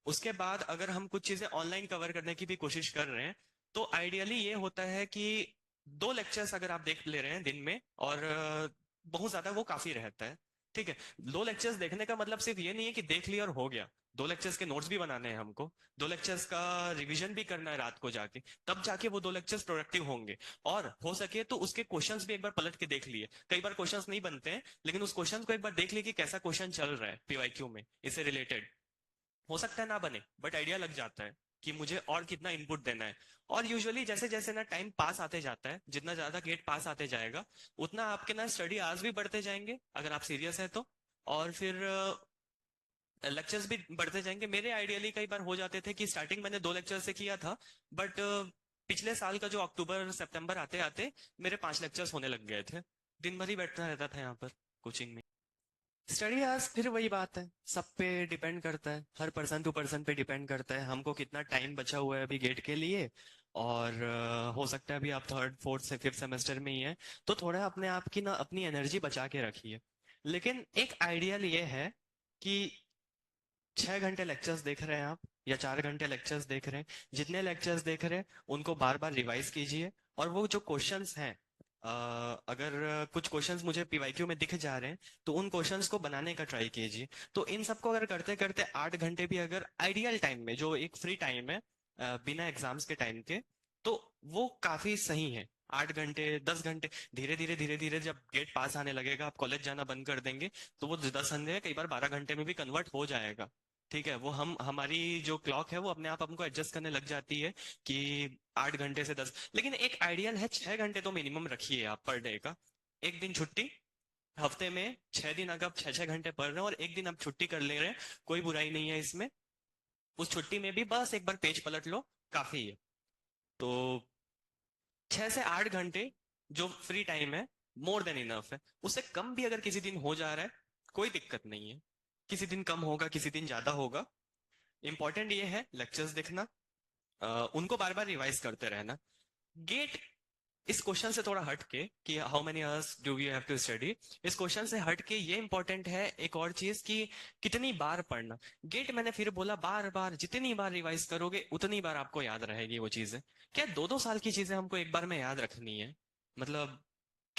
उसके बाद अगर हम कुछ चीजें ऑनलाइन कवर करने की भी कोशिश कर रहे हैं, तो आइडियली ये होता है कि 2 लेक्चर्स अगर आप देख ले रहे हैं दिन में, और बहुत ज्यादा वो काफी रहता है। ठीक है, 2 लेक्चर्स देखने का मतलब सिर्फ ये नहीं है कि देख लिया और हो गया। 2 लेक्चर्स के नोट्स भी बनाने हैं हमको, 2 लेक्चर्स का रिवीजन भी करना है रात को जाके, तब जाके वो 2 लेक्चर्स प्रोडक्टिव होंगे। और हो सके तो उसके क्वेश्चंस भी एक बार पलट के देख लिए। कई बार क्वेश्चंस नहीं बनते हैं, लेकिन उस क्वेश्चन को एक बार देख लिए कि कैसा क्वेश्चन चल रहा है पीवाईक्यू में इससे रिलेटेड। हो सकता है ना बने, बट आइडिया लग जाता है कि मुझे और कितना इनपुट देना है। और यूजुअली जैसे जैसे ना टाइम पास आते जाता है, जितना ज्यादा गेट पास आते जाएगा, उतना आपके ना स्टडी आवर्स भी बढ़ते जाएंगे अगर आप सीरियस है तो। और फिर लेक्चर्स भी बढ़ते जाएंगे। मेरे आइडियली कई बार हो जाते थे कि स्टार्टिंग मैंने 2 लेक्चर से किया था, बट पिछले साल का जो अक्टूबर सितंबर आते आते मेरे 5 लेक्चर्स होने लग गए थे। दिन भर ही बैठना रहता था यहाँ पर कोचिंग में। स्टडी आवर्स फिर वही बात है, सब पे डिपेंड करता है, हर पर्सन टू पर्सन पे डिपेंड करता है हमको कितना टाइम बचा हुआ है अभी गेट के लिए। और हो सकता है अभी आप थर्ड फोर्थ से फिफ्थ सेमेस्टर में ही है, तो थोड़ा अपने आप की ना अपनी एनर्जी बचा के रखिए। लेकिन एक आइडियल ये है कि 6 घंटे लेक्चर्स देख रहे हैं आप, या 4 घंटे लेक्चर्स देख रहे हैं, जितने लेक्चर्स देख रहे हैं उनको बार बार रिवाइज कीजिए। और वो जो क्वेश्चंस हैं, अगर कुछ क्वेश्चंस मुझे पीवाईक्यू में दिख जा रहे हैं, तो उन क्वेश्चंस को बनाने का ट्राई कीजिए। तो इन सबको अगर करते करते 8 घंटे भी अगर आइडियल टाइम में, जो एक फ्री टाइम है बिना एग्जाम्स के टाइम के, तो वो काफी सही है। 8 घंटे, 10 घंटे, धीरे धीरे जब गेट पास आने लगेगा, आप कॉलेज जाना बंद कर देंगे, तो वो 10 घंटे कई बार 12 घंटे में भी कन्वर्ट हो जाएगा। ठीक है, वो हम हमारी जो क्लॉक है वो अपने आप हमको एडजस्ट करने लग जाती है कि 8 घंटे से 10। लेकिन एक आइडियल है, 6 घंटे तो मिनिमम रखिए आप पर डे का। एक दिन छुट्टी, हफ्ते में 6 दिन अगर आप 6-6 घंटे पढ़ रहे हैं और एक दिन आप छुट्टी कर ले रहे हैं, कोई बुराई नहीं है इसमें। उस छुट्टी में भी बस एक बार पेज पलट लो, काफी है। तो 6 से 8 घंटे जो फ्री टाइम है, मोर देन इनफ है। उससे कम भी अगर किसी दिन हो जा रहा है, कोई दिक्कत नहीं है। किसी दिन कम होगा, किसी दिन ज्यादा होगा। इंपॉर्टेंट ये है लेक्चर्स देखना, उनको बार बार रिवाइज करते रहना। गेट इस क्वेश्चन से थोड़ा हट के कि how many hours do we have to study, इस क्वेश्चन से हट के ये इंपॉर्टेंट है एक और चीज कि कितनी बार पढ़ना। गेट मैंने फिर बोला, बार बार जितनी बार रिवाइज करोगे उतनी बार आपको याद रहेगी वो चीजें। क्या 2-2 साल की चीजें हमको एक बार में याद रखनी है? मतलब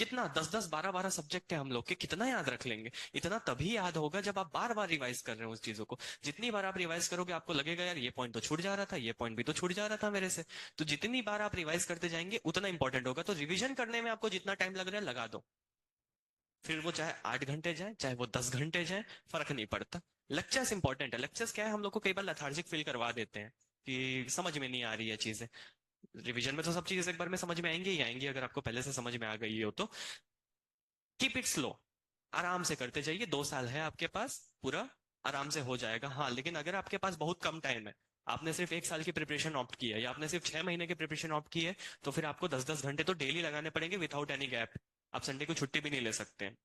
कितना 10-10 12-12 सब्जेक्ट है हम लोग के, कितना याद रख लेंगे? इतना तभी याद होगा जब आप बार बार रिवाइज कर रहे हो उस चीजों को। जितनी बार आप रिवाइज करोगे आपको लगेगा यार ये पॉइंट तो छूट जा रहा था, ये पॉइंट भी तो छूट जा रहा था मेरे से। तो जितनी बार आप रिवाइज करते जाएंगे उतना इंपॉर्टेंट होगा। तो रिविजन करने में आपको जितना टाइम लग रहा है लगा दो। फिर वो चाहे 8 घंटे जाए चाहे वो 10 घंटे जाए, फर्क नहीं पड़ता। लेक्चर्स इंपॉर्टेंट है। लेक्चर्स क्या है, हम लोग को कई बार लेथार्जिक फील करवा देते हैं कि समझ में नहीं आ रही है चीजें। रिवीजन में तो सब चीजें एक बार में समझ में आएंगी ही आएंगी, अगर आपको पहले से समझ में आ गई हो तो। कीप इट स्लो, आराम से करते जाइए। 2 साल है आपके पास पूरा, आराम से हो जाएगा। हाँ लेकिन अगर आपके पास बहुत कम टाइम है, आपने सिर्फ 1 साल की प्रिपरेशन ऑप्ट की है या आपने सिर्फ 6 महीने की प्रिपरेशन ऑप्ट की है, तो फिर आपको 10-10 घंटे तो डेली लगाने पड़ेंगे विदाउट एनी गैप। आप संडे को छुट्टी भी नहीं ले सकते हैं।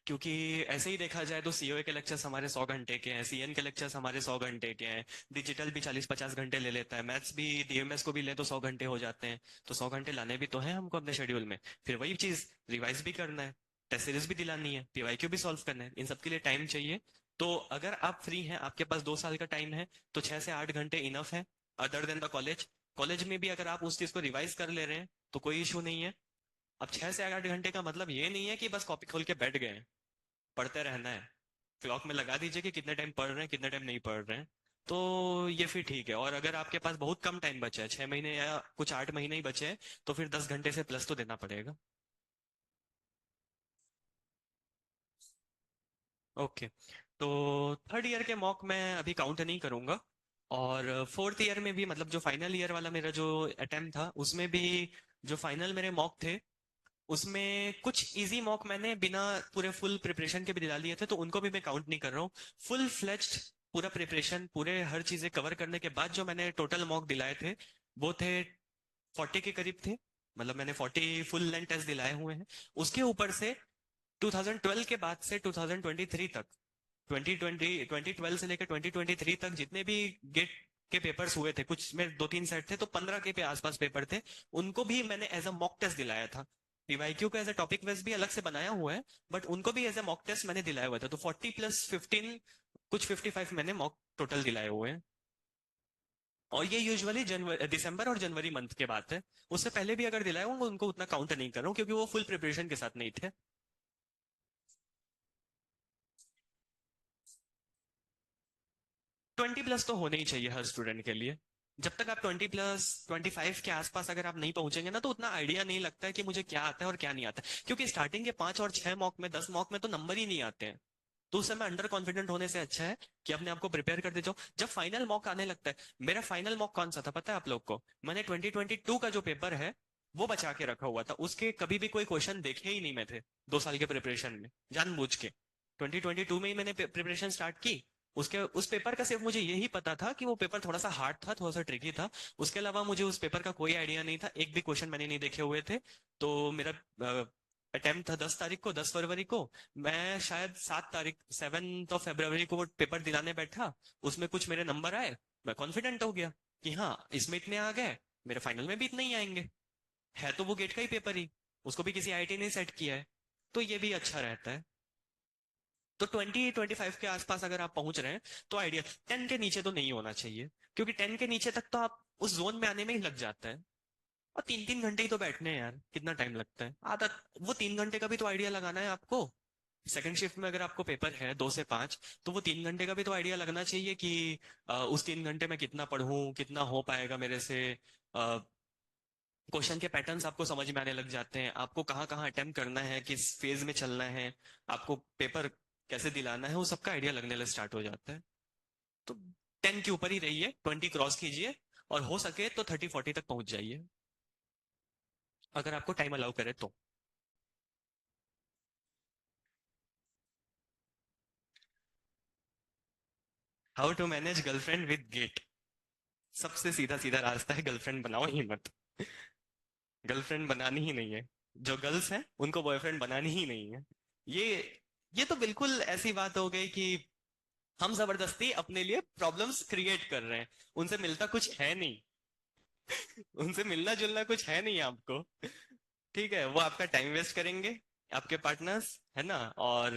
क्योंकि ऐसे ही देखा जाए तो सीओए के लेक्चर्स हमारे 100 घंटे के हैं, सीएन के लेक्चर्स हमारे 100 घंटे के हैं, डिजिटल भी 40-50 घंटे ले लेता है, मैथ्स भी डीएमएस को भी ले तो 100 घंटे हो जाते हैं। तो 100 घंटे लाने भी तो है हमको अपने शेड्यूल में। फिर वही चीज, रिवाइज भी करना है, टेस्ट सीरीज भी दिलानी है, पीवाईक्यू भी सॉल्व करना है, इन सबके लिए टाइम चाहिए। तो अगर आप फ्री हैं, आपके पास 2 साल का टाइम है, तो 6 से 8 घंटे इनफ है। Other than the college, college में भी अगर आप उस चीज को रिवाइज कर ले रहे हैं तो कोई इशू नहीं है। अब 6 से 8 घंटे का मतलब ये नहीं है कि बस कॉपी खोल के बैठ गए, पढ़ते रहना है। क्लॉक में लगा दीजिए कि कितने टाइम पढ़ रहे हैं कितने टाइम नहीं पढ़ रहे हैं। तो ये फिर ठीक है। और अगर आपके पास बहुत कम टाइम बचा है, 6 महीने या कुछ 8 महीने ही बचे हैं, तो फिर 10 घंटे से प्लस तो देना पड़ेगा। ओके। तो थर्ड ईयर के मॉक मैं अभी काउंट नहीं करूंगा। और फोर्थ ईयर में भी, मतलब जो फाइनल ईयर वाला मेरा जो अटेम्प्ट था उसमें भी, जो फाइनल मेरे मॉक थे उसमें कुछ इजी मॉक मैंने बिना पूरे फुल प्रिपरेशन के भी दिला लिए थे, तो उनको भी मैं काउंट नहीं कर रहा हूँ। फुल फ्लेज्ड पूरा प्रिपरेशन, पूरे हर चीजें कवर करने के बाद जो मैंने टोटल मॉक दिलाए थे वो थे 40 के करीब थे। मतलब मैंने 40 फुल लेंथ टेस्ट दिलाए हुए हैं। उसके ऊपर से 2012 के बाद से 2023 तक, 2012 से लेकर 2023 तक जितने भी गेट के पेपर्स हुए थे, कुछ में 2-3 सेट थे तो 15 के पे आसपास पेपर थे, उनको भी मैंने एज अ मॉक टेस्ट दिलाया था। पीवाईक्यू को एज अ टॉपिक वाइज भी अलग से बनाया हुआ है, बट उनको भी एज अ मॉक टेस्ट मैंने दिलाया हुआ था। तो 40+15, कुछ 55 मैंने मॉक टोटल दिलाए हुए हैं। और ये यूजुअली जनवरी दिसंबर और जनवरी मंथ के बात है। उससे पहले भी अगर दिलाए होंगे उनको उतना काउंट नहीं कर रहा हूँ, क्योंकि वो फुल प्रिपरेशन के साथ नहीं थे। 20+ तो होने ही चाहिए हर स्टूडेंट के लिए। जब तक आप 20+25 के आसपास अगर आप नहीं पहुंचेंगे ना, तो उतना आइडिया नहीं लगता है कि मुझे क्या आता है और क्या नहीं आता है। क्योंकि स्टार्टिंग के 5 और 6 मॉक में, 10 मॉक में तो नंबर ही नहीं आते हैं। तो उस समय अंडर कॉन्फिडेंट होने से अच्छा है कि अपने आप को प्रिपेयर करते जाओ। जब फाइनल मॉक आने लगता है, मेरा फाइनल मॉक कौन सा था पता है आप लोग को? मैंने 2022 का जो पेपर है वो बचा के रखा हुआ था। उसके कभी भी कोई क्वेश्चन देखे ही नहीं मैं थे 2 साल के प्रिपरेशन में, जानबूझ के। 2022 में ही मैंने प्रिपरेशन स्टार्ट की। उसके उस पेपर का सिर्फ मुझे यही पता था कि वो पेपर थोड़ा सा हार्ड था, थोड़ा सा ट्रिकी था। उसके अलावा मुझे उस पेपर का कोई आइडिया नहीं था, एक भी क्वेश्चन मैंने नहीं देखे हुए थे। तो मेरा अटेम्प्ट था 10 तारीख को, 10 फरवरी को। मैं शायद 7 तारीख, 7 फरवरी को वो पेपर दिलाने बैठा। उसमें कुछ मेरे नंबर आए, मैं कॉन्फिडेंट हो गया कि हाँ इसमें इतने आ गए, मेरे फाइनल में भी इतने ही आएंगे। है तो वो गेट का ही पेपर ही, उसको भी किसी आईआईटी ने सेट किया है। तो ये भी अच्छा रहता है। तो 20-25 के आसपास अगर आप पहुंच रहे हैं तो आइडिया, 10 के नीचे तो नहीं होना चाहिए। क्योंकि 10 के नीचे तक तो आप उस जोन में आने में ही लग जाता है। और 3-3 घंटे ही तो बैठने हैं यार, कितना टाइम लगता है आधा। वो 3 घंटे का भी तो आइडिया लगाना है आपको। सेकंड शिफ्ट में अगर आपको पेपर है 2 से 5, तो वो 3 घंटे का भी तो आइडिया लगना चाहिए कि उस 3 घंटे में कितना पढ़ूं, कितना हो पाएगा मेरे से। क्वेश्चन के पैटर्न्स आपको समझ में आने लग जाते हैं, आपको कहाँ कहाँ अटेम्प्ट करना है, किस फेज में चलना है, आपको पेपर कैसे दिलाना है, वो सबका आइडिया लगने लग स्टार्ट हो जाता है। तो 10 के ऊपर ही रहिए, 20 क्रॉस कीजिए, और हो सके तो 30-40 तक पहुंच जाइए, अगर आपको टाइम अलाउ करे तो। How to manage girlfriend with GATE. सबसे सीधा सीधा रास्ता है, गर्लफ्रेंड बनाओ ही मत। गर्लफ्रेंड बनानी ही नहीं है। जो गर्ल्स हैं उनको बॉयफ्रेंड बनानी ही नहीं है। ये ये तो बिल्कुल ऐसी बात हो गई कि हम जबरदस्ती अपने लिए प्रॉब्लम्स क्रिएट कर रहे हैं। उनसे मिलता कुछ है नहीं। उनसे मिलना जुलना कुछ है नहीं आपको। ठीक है, वो आपका टाइम वेस्ट करेंगे, आपके पार्टनर्स, है ना। और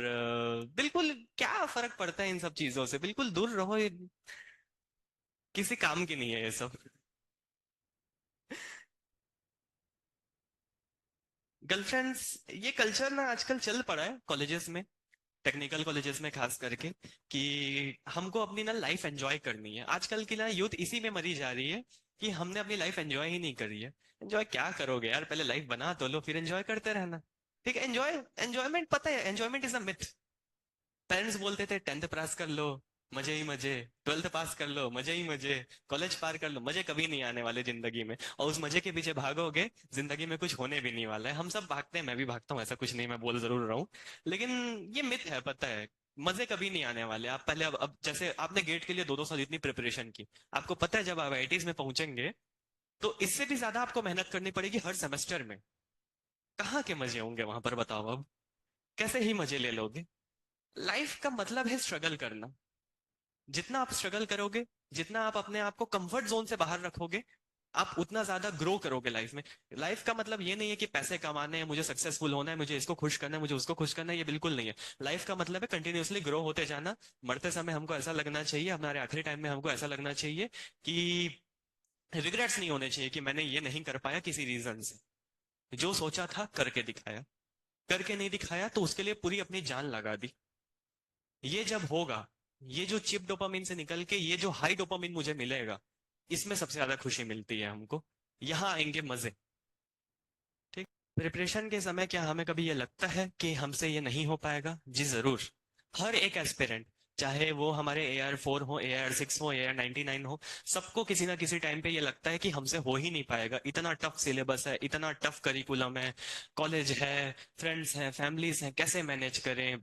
बिल्कुल क्या फर्क पड़ता है इन सब चीजों से, बिल्कुल दूर रहो। किसी काम की नहीं है ये सब। गर्लफ्रेंड्स, ये कल्चर ना आजकल चल पड़ा है कॉलेजेस में, टेक्निकल कॉलेजेस में खास करके, कि हमको अपनी ना लाइफ एंजॉय करनी है। आजकल की ना यूथ इसी में मरी जा रही है कि हमने अपनी लाइफ एंजॉय ही नहीं करी है। एंजॉय क्या करोगे यार, पहले लाइफ बना तो लो, फिर एंजॉय करते रहना। ठीक है, एंजॉयमेंट पता है, enjoyment is a myth. Parents बोलते थे 10th पास कर लो, मजे ही मजे। 12th पास कर लो, मजे ही मजे। कॉलेज पार कर लो, मजे कभी नहीं आने वाले जिंदगी में। और उस मजे के पीछे भागोगे, जिंदगी में कुछ होने भी नहीं वाला है। हम सब भागते हैं, मैं भी भागता हूँ, ऐसा कुछ नहीं, मैं बोल जरूर रहा हूँ। लेकिन ये मिथ है, पता है। मजे कभी नहीं आने वाले। आप पहले, अब जैसे आपने गेट के लिए 2-2 साल इतनी प्रिपरेशन की, आपको पता है जब आप आईआईटीज में पहुंचेंगे तो इससे भी ज्यादा आपको मेहनत करनी पड़ेगी हर सेमेस्टर में। कहाँ के मजे होंगे वहां पर, बताओ अब। कैसे ही मजे ले लोगे। लाइफ का मतलब है स्ट्रगल करना। जितना आप स्ट्रगल करोगे, जितना आप अपने आप को कंफर्ट जोन से बाहर रखोगे, आप उतना ज्यादा ग्रो करोगे लाइफ में। लाइफ का मतलब ये नहीं है कि पैसे कमाने हैं, मुझे सक्सेसफुल होना है, मुझे इसको खुश करना है, मुझे उसको खुश करना है, ये बिल्कुल नहीं है। लाइफ का मतलब है कंटिन्यूअसली ग्रो होते जाना। मरते समय हमको ऐसा लगना चाहिए, हमारे आखिरी टाइम में हमको ऐसा लगना चाहिए कि रिग्रेट्स नहीं होने चाहिए कि मैंने ये नहीं कर पाया किसी रीजन से। जो सोचा था करके दिखाया, करके नहीं दिखाया तो उसके लिए पूरी अपनी जान लगा दी। ये जब होगा, ये जो चिप डोपामिन से निकल के ये जो हाई डोपामिन मुझे मिलेगा, इसमें सबसे ज्यादा खुशी मिलती है हमको। यहाँ आएंगे मजे। ठीक। प्रिपरेशन के समय क्या हमें कभी ये लगता है कि हमसे ये नहीं हो पाएगा? जी जरूर। हर एक एस्पिरेंट, चाहे वो हमारे AR4 हो, AR6 हो, AR99 हो, सबको किसी ना किसी टाइम पे ये लगता है कि हमसे हो ही नहीं पाएगा। इतना टफ सिलेबस है, इतना टफ करिकुलम है, कॉलेज है, फ्रेंड्स हैं, फैमिलीज हैं, कैसे मैनेज करें।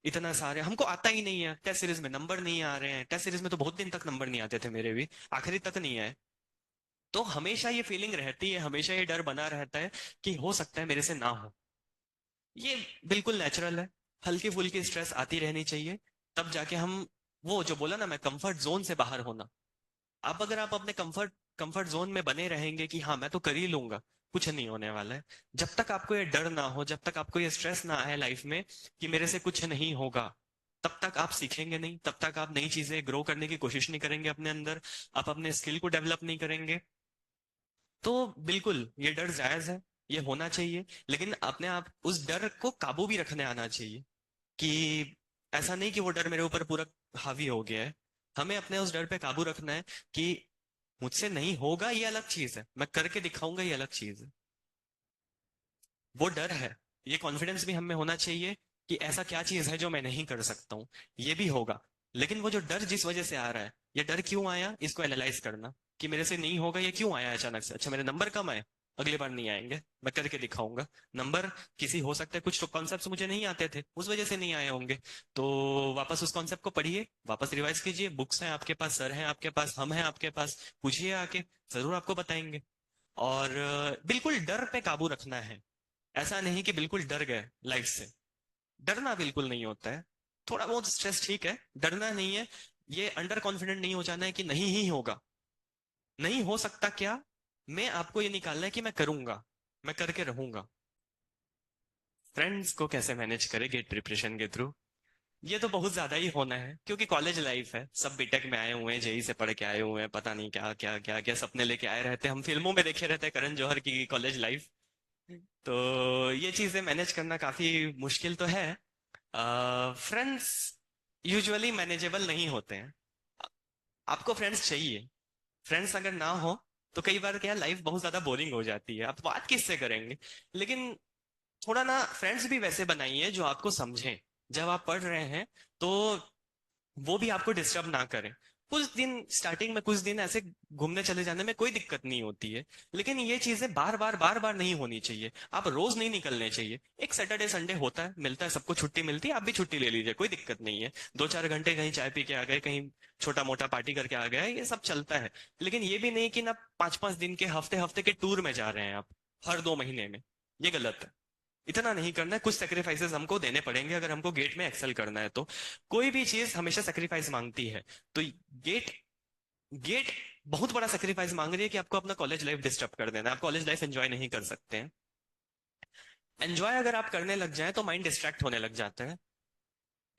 इतना सारे हमको आता ही नहीं है, टेस्ट सीरीज में नंबर नहीं आ रहे हैं। टेस्ट सीरीज में तो बहुत दिन तक नंबर नहीं आते थे मेरे भी, आखिरी तक नहीं आए। तो हमेशा ये फीलिंग रहती है, हमेशा ये डर बना रहता है कि हो सकता है मेरे से ना हो। ये बिल्कुल नेचुरल है। हल्की फुल्की स्ट्रेस आती रहनी चाहिए, तब जाके हम, वो जो बोला ना मैं, कंफर्ट जोन से बाहर होना। अब अगर आप अपने कंफर्ट कंफर्ट जोन में बने रहेंगे कि हाँ मैं तो कर ही लूंगा, कुछ नहीं होने वाला है। जब तक आपको ये डर ना हो, जब तक आपको ये स्ट्रेस ना आए लाइफ में कि मेरे से कुछ नहीं होगा, तब तक आप सीखेंगे नहीं, तब तक आप नई चीजें ग्रो करने की कोशिश नहीं करेंगे अपने अंदर, आप अपने स्किल को डेवलप नहीं करेंगे। तो बिल्कुल ये डर जायज है, ये होना चाहिए। लेकिन अपने आप उस डर को काबू भी रखने आना चाहिए, कि ऐसा नहीं कि वो डर मेरे ऊपर पूरा हावी हो गया है। हमें अपने उस डर पे काबू रखना है कि मुझसे नहीं होगा ये अलग चीज है, मैं करके दिखाऊंगा ये अलग चीज है। वो डर है, ये कॉन्फिडेंस भी हमें होना चाहिए कि ऐसा क्या चीज है जो मैं नहीं कर सकता हूँ, ये भी होगा। लेकिन वो जो डर जिस वजह से आ रहा है, ये डर क्यों आया, इसको एनालाइज करना कि मेरे से नहीं होगा, ये क्यों आया अचानक से। अच्छा, मेरे नंबर कम आए, अगली बार नहीं आएंगे, मैं करके दिखाऊंगा। नंबर किसी, हो सकता है कुछ कॉन्सेप्ट मुझे नहीं आते थे, उस वजह से नहीं आए होंगे। तो वापस उस कॉन्सेप्ट को पढ़िए, वापस रिवाइज कीजिए, बुक्स हैं आपके पास, सर हैं आपके पास, हम हैं आपके पास, पूछिए आके, जरूर आपको बताएंगे। और बिल्कुल डर पे काबू रखना है। ऐसा नहीं कि बिल्कुल डर गए लाइफ से। डरना बिल्कुल नहीं होता है। थोड़ा बहुत स्ट्रेस ठीक है, डरना नहीं है। ये अंडर कॉन्फिडेंट नहीं हो जाना है कि नहीं ही होगा, नहीं हो सकता क्या। मैं आपको ये निकालना है कि मैं करूंगा, मैं करके रहूंगा। फ्रेंड्स को कैसे मैनेज करें गेट प्रिपरेशन के थ्रू? ये तो बहुत ज्यादा ही होना है, क्योंकि कॉलेज लाइफ है, सब बीटेक में आए हुए हैं, जेई से पढ़ के आए हुए हैं, पता नहीं क्या क्या क्या क्या सपने लेके आए रहते हैं। हम फिल्मों में देखे रहते हैं करण जौहर की कॉलेज लाइफ। तो ये चीजें मैनेज करना काफी मुश्किल तो है। फ्रेंड्स यूजुअली मैनेजेबल नहीं होते हैं। आपको फ्रेंड्स चाहिए। फ्रेंड्स अगर ना हो तो कई बार क्या, लाइफ बहुत ज्यादा बोरिंग हो जाती है, आप बात किससे करेंगे। लेकिन थोड़ा ना फ्रेंड्स भी वैसे बनाइए जो आपको समझें। जब आप पढ़ रहे हैं तो वो भी आपको डिस्टर्ब ना करें। कुछ दिन स्टार्टिंग में, कुछ दिन ऐसे घूमने चले जाने में कोई दिक्कत नहीं होती है। लेकिन ये चीजें बार बार नहीं होनी चाहिए। आप रोज नहीं निकलने चाहिए। एक सैटरडे संडे होता है, मिलता है, सबको छुट्टी मिलती है, आप भी छुट्टी ले लीजिए, कोई दिक्कत नहीं है। 2-4 घंटे कहीं चाय पी के आ गए, कहीं छोटा मोटा पार्टी करके आ गए, ये सब चलता है। लेकिन ये भी नहीं कि ना 5-5 दिन के, हफ्ते हफ्ते के टूर में जा रहे हैं आप हर 2 महीने में। ये गलत है। इतना नहीं करना है। कुछ सेक्रीफाइसेस हमको देने पड़ेंगे अगर हमको गेट में एक्सेल करना है तो। कोई भी चीज हमेशा सेक्रीफाइस मांगती है। तो गेट गेट बहुत बड़ा सेक्रीफाइस मांग रही है कि आपको अपना कॉलेज लाइफ डिस्टर्ब कर देना है, आप कॉलेज लाइफ एंजॉय नहीं कर सकते हैं। एंजॉय अगर आप करने लग जाए तो माइंड डिस्ट्रैक्ट होने लग जाता है।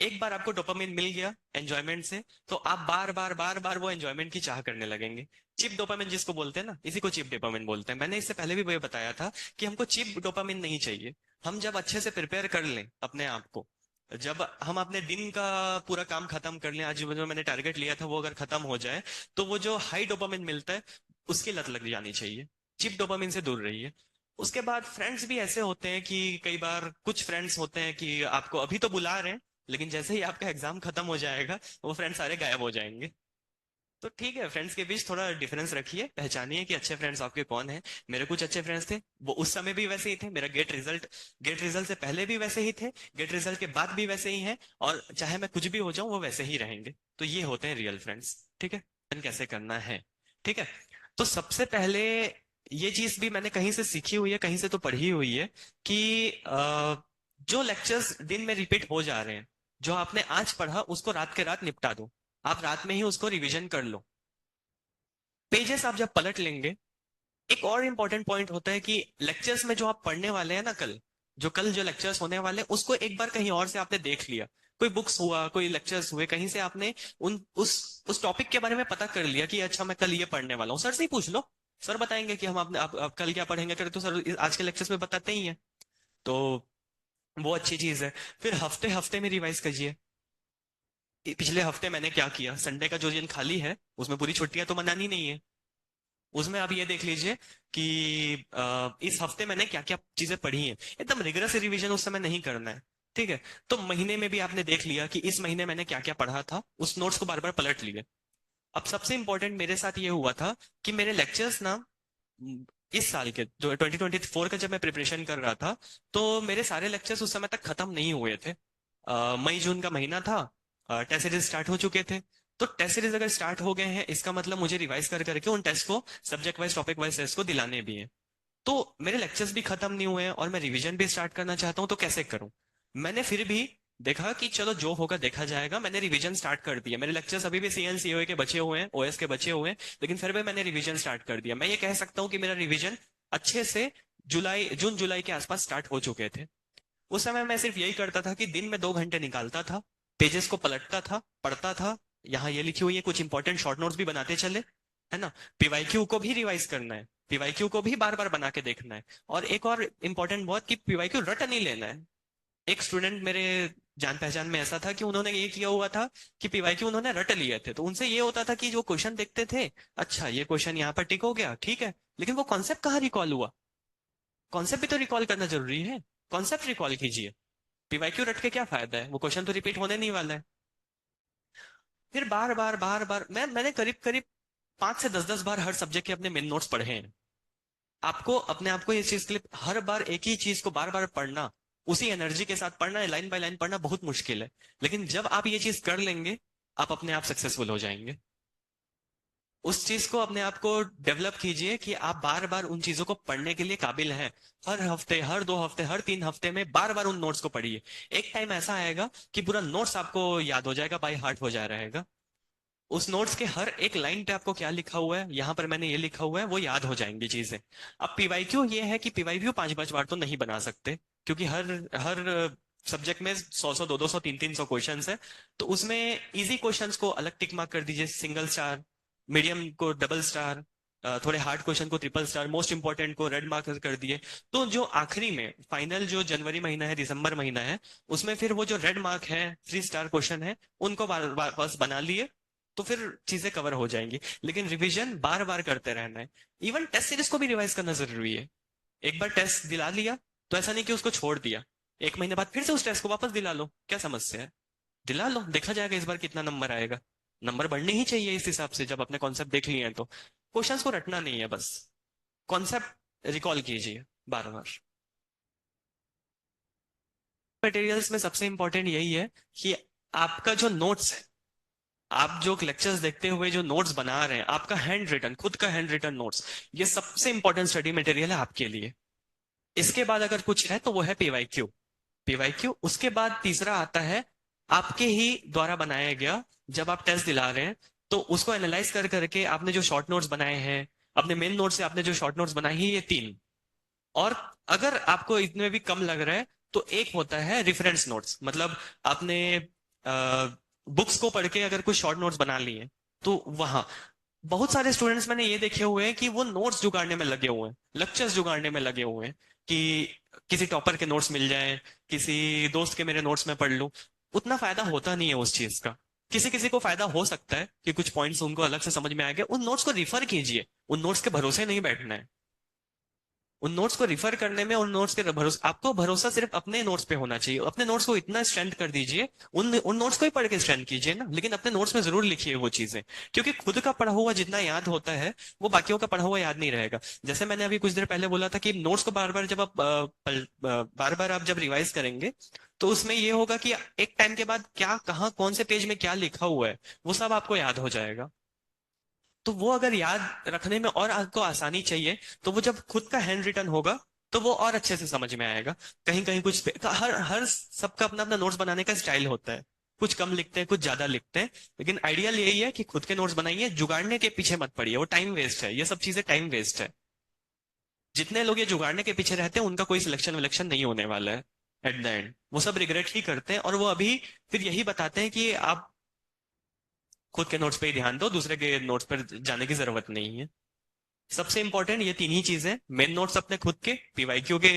एक बार आपको डोपामिन मिल गया एंजॉयमेंट से, तो आप बार बार बार बार वो एंजॉयमेंट की चाह करने लगेंगे। चिप डोपामिन जिसको बोलते हैं ना, इसी को चिप डोपामिन बोलते हैं। मैंने इससे पहले भी वही बताया था कि हमको चिप डोपामिन नहीं चाहिए। हम जब अच्छे से प्रिपेयर कर लें अपने आप को, जब हम अपने दिन का पूरा काम खत्म कर लें, आज जो मैंने टारगेट लिया था वो अगर खत्म हो जाए, तो वो जो हाई डोपामिन मिलता है उसकी लत लग जानी चाहिए। चिप डोपामिन से दूर रहिए। उसके बाद फ्रेंड्स भी ऐसे होते हैं कि कई बार कुछ फ्रेंड्स होते हैं कि आपको अभी तो बुला रहे हैं, लेकिन जैसे ही आपका एग्जाम खत्म हो जाएगा वो फ्रेंड्स सारे गायब हो जाएंगे। तो ठीक है, फ्रेंड्स के बीच थोड़ा डिफरेंस रखिए, पहचानिए कि अच्छे फ्रेंड्स आपके कौन हैं। मेरे कुछ अच्छे फ्रेंड्स थे, वो उस समय भी वैसे ही थे। मेरा गेट रिजल्ट से पहले भी वैसे ही थे, गेट रिजल्ट के बाद भी वैसे ही हैं, और चाहे मैं कुछ भी हो जाऊं वो वैसे ही रहेंगे। तो ये होते हैं रियल फ्रेंड्स। ठीक है, कैसे करना है। ठीक है, तो सबसे पहले ये चीज भी मैंने कहीं से सीखी हुई है, कहीं से तो पढ़ी हुई है कि जो लेक्चर्स दिन में रिपीट हो जा रहे हैं, जो आपने आज पढ़ा उसको रात के रात निपटा दो। आप रात में ही उसको रिवीजन कर लो। पेजेस आप जब पलट लेंगे, एक और इंपॉर्टेंट पॉइंट होता है कि लेक्चर्स में जो आप पढ़ने वाले हैं ना कल, जो लेक्चर्स होने वाले हैं उसको एक बार कहीं और से आपने देख लिया। कोई बुक्स हुआ, कोई लेक्चर्स हुए, कहीं से आपने उस टॉपिक के बारे में पता कर लिया कि अच्छा मैं कल ये पढ़ने वाला हूँ। सर से ही पूछ लो, सर बताएंगे कि हम आप कल क्या पढ़ेंगे करे, तो सर आज के लेक्चर्स में बताते ही हैं। तो वो अच्छी चीज है। फिर हफ्ते हफ्ते में रिवाइज कीजिए। पिछले हफ्ते मैंने क्या किया, संडे का जो दिन खाली है उसमें पूरी छुट्टियां तो मनानी नहीं है। उसमें आप ये देख लीजिए कि इस हफ्ते मैंने क्या क्या चीजें पढ़ी हैं। एकदम रिगरस रिवीजन उस समय नहीं करना है। ठीक है, तो महीने में भी आपने देख लिया कि इस महीने मैंने क्या क्या पढ़ा था, उस नोट्स को बार बार पलट लिए। अब सबसे इंपॉर्टेंट मेरे साथ ये हुआ था कि मेरे लेक्चर्स ना, इस साल के जो 2024 का जब मैं प्रिपरेशन कर रहा था, तो मेरे सारे लेक्चर्स उस समय तक खत्म नहीं हुए थे। मई जून का महीना था, टेस्ट सीरीज स्टार्ट हो चुके थे। तो टेस्ट सीरीज अगर स्टार्ट हो गए हैं, इसका मतलब मुझे रिवाइज कर करके उन टेस्ट को, subject wise topic wise test को दिलाने भी है। तो मेरे लेक्चर्स भी खत्म नहीं हुए हैं और मैं रिवीजन भी स्टार्ट करना चाहता हूँ, तो कैसे करूं। मैंने फिर भी देखा कि चलो जो होगा देखा जाएगा, मैंने रिवीजन स्टार्ट कर दिया। मेरे लेक्चर्स अभी भी सीएन सीओए के बचे हुए हैं, ओएस के बचे हुए हैं, लेकिन फिर भी मैंने रिवीजन स्टार्ट कर दिया। मैं ये कह सकता हूँ कि मेरा रिवीजन अच्छे से जून जुलाई के आसपास स्टार्ट हो चुके थे। उस समय मैं सिर्फ यही करता था कि दिन में 2 घंटे निकालता था, पेजेस को पलटता था, पढ़ता था। यहाँ ये लिखी हुई है, कुछ इंपॉर्टेंट शॉर्ट नोट्स भी बनाते चले, है ना। पीवाईक्यू को भी रिवाइज करना है, पीवाईक्यू को भी बार बार बना के देखना है। और एक और इम्पोर्टेंट बहुत, कि पीवाईक्यू रट नहीं लेना है। एक स्टूडेंट मेरे जान पहचान में ऐसा था कि उन्होंने ये किया हुआ था कि पीवाईक्यू उन्होंने रट लिए थे। तो उनसे ये होता था कि जो क्वेश्चन देखते थे, अच्छा ये क्वेश्चन यहाँ पर टिक हो गया, ठीक है, लेकिन वो कॉन्सेप्ट कहाँ रिकॉल हुआ। कॉन्सेप्ट भी तो रिकॉल करना जरूरी है। कॉन्सेप्ट रिकॉल कीजिए। पीवाईक्यू रट के क्या फायदा है, वो क्वेश्चन तो रिपीट होने नहीं वाला है। फिर बार बार बार बार मैंने करीब करीब 5 से 10 बार हर सब्जेक्ट के अपने मेन नोट्स पढ़े हैं। आपको अपने आप को ये चीज के लिए हर बार एक ही चीज को बार बार पढ़ना, उसी एनर्जी के साथ पढ़ना, लाइन बाय लाइन पढ़ना बहुत मुश्किल है। लेकिन जब आप ये चीज कर लेंगे, आप अपने आप सक्सेसफुल हो जाएंगे। उस चीज को अपने आप को डेवलप कीजिए कि आप बार बार उन चीजों को पढ़ने के लिए काबिल हैं। हर हफ्ते, हर 2 हफ्ते, हर 3 हफ्ते में बार बार उन नोट्स को पढ़िए। एक टाइम ऐसा आएगा कि पूरा नोट्स आपको याद हो जाएगा, बाय हार्ट हो जा रहेगा। उस नोट्स के हर एक लाइन पे आपको क्या लिखा हुआ है, यहाँ पर मैंने ये लिखा हुआ है, वो याद हो जाएंगी चीजें। अब पीवाईक्यू ये है कि पीवाईक्यू 5 5 बार तो नहीं बना सकते, क्योंकि हर हर सब्जेक्ट में 100 100 200 300 क्वेश्चन है। तो उसमें इजी क्वेश्चंस को अलग टिक मार्क कर दीजिए, सिंगल स्टार। मीडियम को डबल स्टार। थोड़े हार्ड क्वेश्चन को ट्रिपल स्टार, मोस्ट इंपॉर्टेंट को रेड मार्क कर दिए। तो जो आखिरी में फाइनल जो जनवरी महीना है, दिसंबर महीना है, उसमें फिर वो जो रेड मार्क है, 3 स्टार क्वेश्चन है, उनको बस बना लिए। तो फिर चीजें कवर हो जाएंगी। लेकिन रिवीजन बार बार करते रहना है। इवन टेस्ट सीरीज को भी रिवाइज करना जरूरी है। एक बार टेस्ट दिला लिया तो ऐसा नहीं कि उसको छोड़ दिया। एक महीने बाद फिर से उस टेस्ट को वापस दिला लो, क्या समस्या है। दिला लो, देखा जाएगा इस बार कितना नंबर आएगा। नंबर बढ़ने ही चाहिए इस हिसाब से, जब अपने कॉन्सेप्ट देख लिए हैं तो। क्वेश्चंस को रटना नहीं है बस, कॉन्सेप्ट रिकॉल कीजिए बार बार। मटेरियल्स में सबसे इंपॉर्टेंट यही है कि आपका जो नोट्स है, आप जो लेक्चर्स देखते हुए जो नोट्स बना रहे हैं, आपका हैंड रिटन, खुद का हैंड रिटन नोट्स, ये सबसे इंपॉर्टेंट स्टडी मटेरियल है आपके लिए। इसके बाद अगर कुछ है तो वो है पीवाईक्यू। पीवाईक्यू, उसके बाद तीसरा आता है आपके ही द्वारा बनाया गया, जब आप टेस्ट दिला रहे हैं तो उसको एनालाइज कर करके आपने जो शॉर्ट नोट्स बनाए हैं, अपने मेन नोट से आपने जो शॉर्ट नोट्स बनाए हैं, ये 3। और अगर आपको इतने भी कम लग रहा है तो एक होता है रेफरेंस नोट्स, मतलब आपने बुक्स को पढ़ के अगर कुछ शॉर्ट नोट्स बना लिए, तो वहां बहुत सारे स्टूडेंट्स मैंने ये देखे हुए हैं कि वो नोट्स जुगाड़ने में लगे हुए हैं, लेक्चर्स जुगाड़ने में लगे हुए हैं कि किसी टॉपर के नोट्स मिल जाएं, किसी दोस्त के मेरे नोट्स में पढ़ लूं। उतना फायदा होता नहीं है उस चीज का। किसी किसी को फायदा हो सकता है कि कुछ पॉइंट्स उनको अलग से समझ में आ गए, उन नोट्स को रिफर कीजिए, उन नोट्स के भरोसे नहीं बैठना है। उन नोट्स को रिफर करने में, उन नोट्स के भरोसे, आपको भरोसा सिर्फ अपने नोट्स पे होना चाहिए। अपने नोट्स को इतना स्ट्रेंथ कर दीजिए, उन नोट्स को ही पढ़ के स्ट्रेंथ कीजिए ना, लेकिन अपने नोट्स में जरूर लिखिए वो चीजें। क्योंकि खुद का पढ़ा हुआ जितना याद होता है, वो बाकियों का पढ़ा हुआ याद नहीं रहेगा। जैसे मैंने अभी कुछ देर पहले बोला था कि नोट्स को बार बार जब आप बार बार आप जब रिवाइज करेंगे, तो उसमें ये होगा कि एक टाइम के बाद क्या, कहाँ, कौन से पेज में क्या लिखा हुआ है, वो सब आपको याद हो जाएगा। तो वो अगर याद रखने में और आपको आसानी चाहिए, तो वो जब खुद का हैंड रिटन होगा, तो वो और अच्छे से समझ में आएगा। कहीं कहीं कुछ हर हर सबका अपना अपना नोट्स बनाने का स्टाइल होता है। कुछ कम लिखते हैं, कुछ ज्यादा लिखते हैं, लेकिन आइडियल यही है कि खुद के नोट्स बनाइए, जुगाड़ने के पीछे मत पड़िए, वो टाइम वेस्ट है, ये सब चीजें टाइम वेस्ट है। जितने लोग ये जुगाड़ने के पीछे रहते हैं, उनका कोई सिलेक्शन विलेक्शन नहीं होने वाला है। एट द एंड वो सब रिग्रेट ही करते हैं, और वो अभी फिर यही बताते हैं कि आप खुद के नोट्स पे ही ध्यान दो, दूसरे के नोट्स पर जाने की जरूरत नहीं है। सबसे इंपॉर्टेंट ये तीन ही चीजें, मेन नोट्स अपने खुद के, पीवाईक्यू के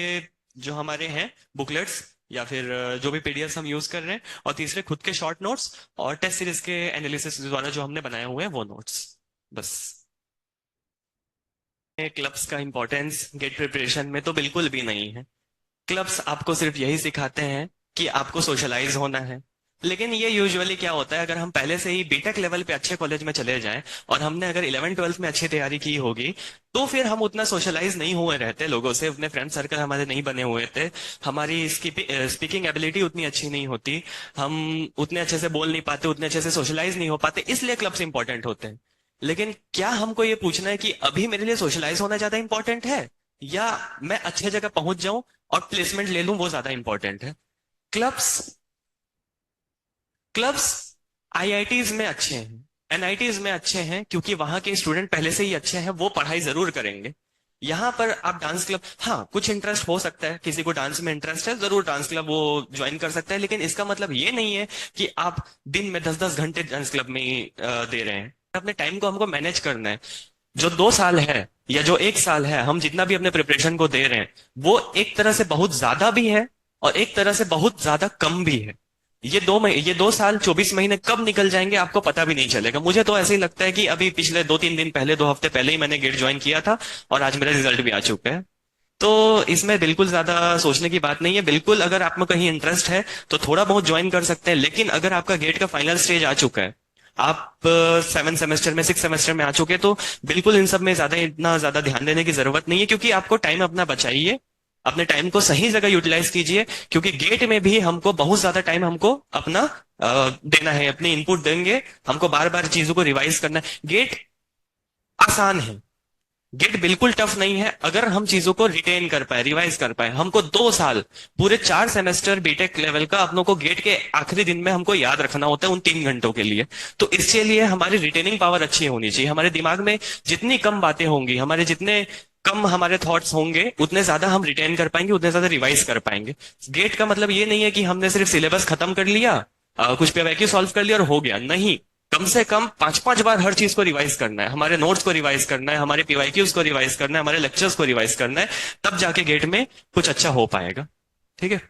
जो हमारे हैं बुकलेट्स, या फिर जो भी पीडीएफ हम यूज कर रहे हैं, और तीसरे खुद के शॉर्ट नोट्स, और टेस्ट सीरीज के एनालिसिस द्वारा जो हमने बनाए हुए हैं वो नोट्स, बस। क्लब्स का इंपॉर्टेंस गेट प्रिपरेशन में तो बिल्कुल भी नहीं है। क्लब्स आपको सिर्फ यही सिखाते हैं कि आपको सोशलाइज होना है। लेकिन ये यूजुअली क्या होता है, अगर हम पहले से ही बीटेक लेवल पे अच्छे कॉलेज में चले जाएं, और हमने अगर 11 12th में अच्छी तैयारी की होगी, तो फिर हम उतना सोशलाइज नहीं हुए रहते लोगों से, उतने फ्रेंड सर्कल हमारे नहीं बने हुए थे, हमारी स्पीकिंग एबिलिटी उतनी अच्छी नहीं होती, हम उतने अच्छे से बोल नहीं पाते, उतने अच्छे से सोशलाइज नहीं हो पाते, इसलिए क्लब्स इंपॉर्टेंट होते हैं। लेकिन क्या हमको ये पूछना है कि अभी मेरे लिए सोशलाइज होना ज्यादा इंपॉर्टेंट है, या मैं अच्छे जगह पहुंच जाऊं और प्लेसमेंट ले लूं, वो ज्यादा इंपॉर्टेंट है? क्लब्स क्लब्स आईआईटीज में अच्छे हैं, एनआईटीज में अच्छे हैं, क्योंकि वहां के स्टूडेंट पहले से ही अच्छे हैं, वो पढ़ाई जरूर करेंगे। यहाँ पर आप डांस क्लब, हाँ कुछ इंटरेस्ट हो सकता है, किसी को डांस में इंटरेस्ट है, जरूर डांस क्लब वो ज्वाइन कर सकता है, लेकिन इसका मतलब ये नहीं है कि आप दिन में 10 10 घंटे डांस क्लब में ही दे रहे हैं। अपने टाइम को हमको मैनेज करना है। जो 2 साल है या जो 1 साल है, हम जितना भी अपने प्रिपरेशन को दे रहे हैं, वो एक तरह से बहुत ज्यादा भी है, और एक तरह से बहुत ज्यादा कम भी है। ये 2 साल 24 महीने कब निकल जाएंगे आपको पता भी नहीं चलेगा। मुझे तो ऐसे ही लगता है कि अभी पिछले 2 3 दिन पहले, 2 हफ्ते पहले ही मैंने गेट ज्वाइन किया था, और आज मेरा रिजल्ट भी आ चुका है। तो इसमें बिल्कुल ज्यादा सोचने की बात नहीं है। बिल्कुल अगर आप में कहीं इंटरेस्ट है, तो थोड़ा बहुत ज्वाइन कर सकते हैं, लेकिन अगर आपका गेट का फाइनल स्टेज आ चुका है, आप 7 सेमेस्टर में, 6 सेमेस्टर में आ चुके, तो बिल्कुल इन सब में इतना ज्यादा ध्यान देने की जरूरत नहीं है, क्योंकि आपको टाइम अपना बचाइए, अपने टाइम को सही जगह यूटिलाइज कीजिए। क्योंकि गेट में भी हमको बहुत ज्यादा टाइम हमको अपना देना है, अपनी इनपुट देंगे, हमको बार बार चीजों को रिवाइज करना है। गेट आसान है, गेट बिल्कुल टफ नहीं है, अगर हम चीजों को रिटेन कर पाए, रिवाइज कर पाए। हमको 2 साल, पूरे 4 सेमेस्टर बीटेक लेवल का अपनों को गेट के आखिरी दिन में हमको याद रखना होता है, उन 3 घंटों के लिए। तो इसके लिए हमारी रिटेनिंग पावर अच्छी होनी चाहिए। हमारे दिमाग में जितनी कम बातें होंगी, हमारे जितने कम हमारे थॉट्स होंगे, उतने ज्यादा हम रिटेन कर पाएंगे, उतने ज्यादा रिवाइज कर पाएंगे। गेट का मतलब ये नहीं है कि हमने सिर्फ सिलेबस खत्म कर लिया, कुछ पे सॉल्व कर लिया और हो गया, नहीं। कम से कम 5 5 बार हर चीज को रिवाइज करना है, हमारे नोट्स को रिवाइज करना है, हमारे पीवाईक्यूज को रिवाइज करना है, हमारे लेक्चर्स को रिवाइज करना है, तब जाके गेट में कुछ अच्छा हो पाएगा। ठीक है।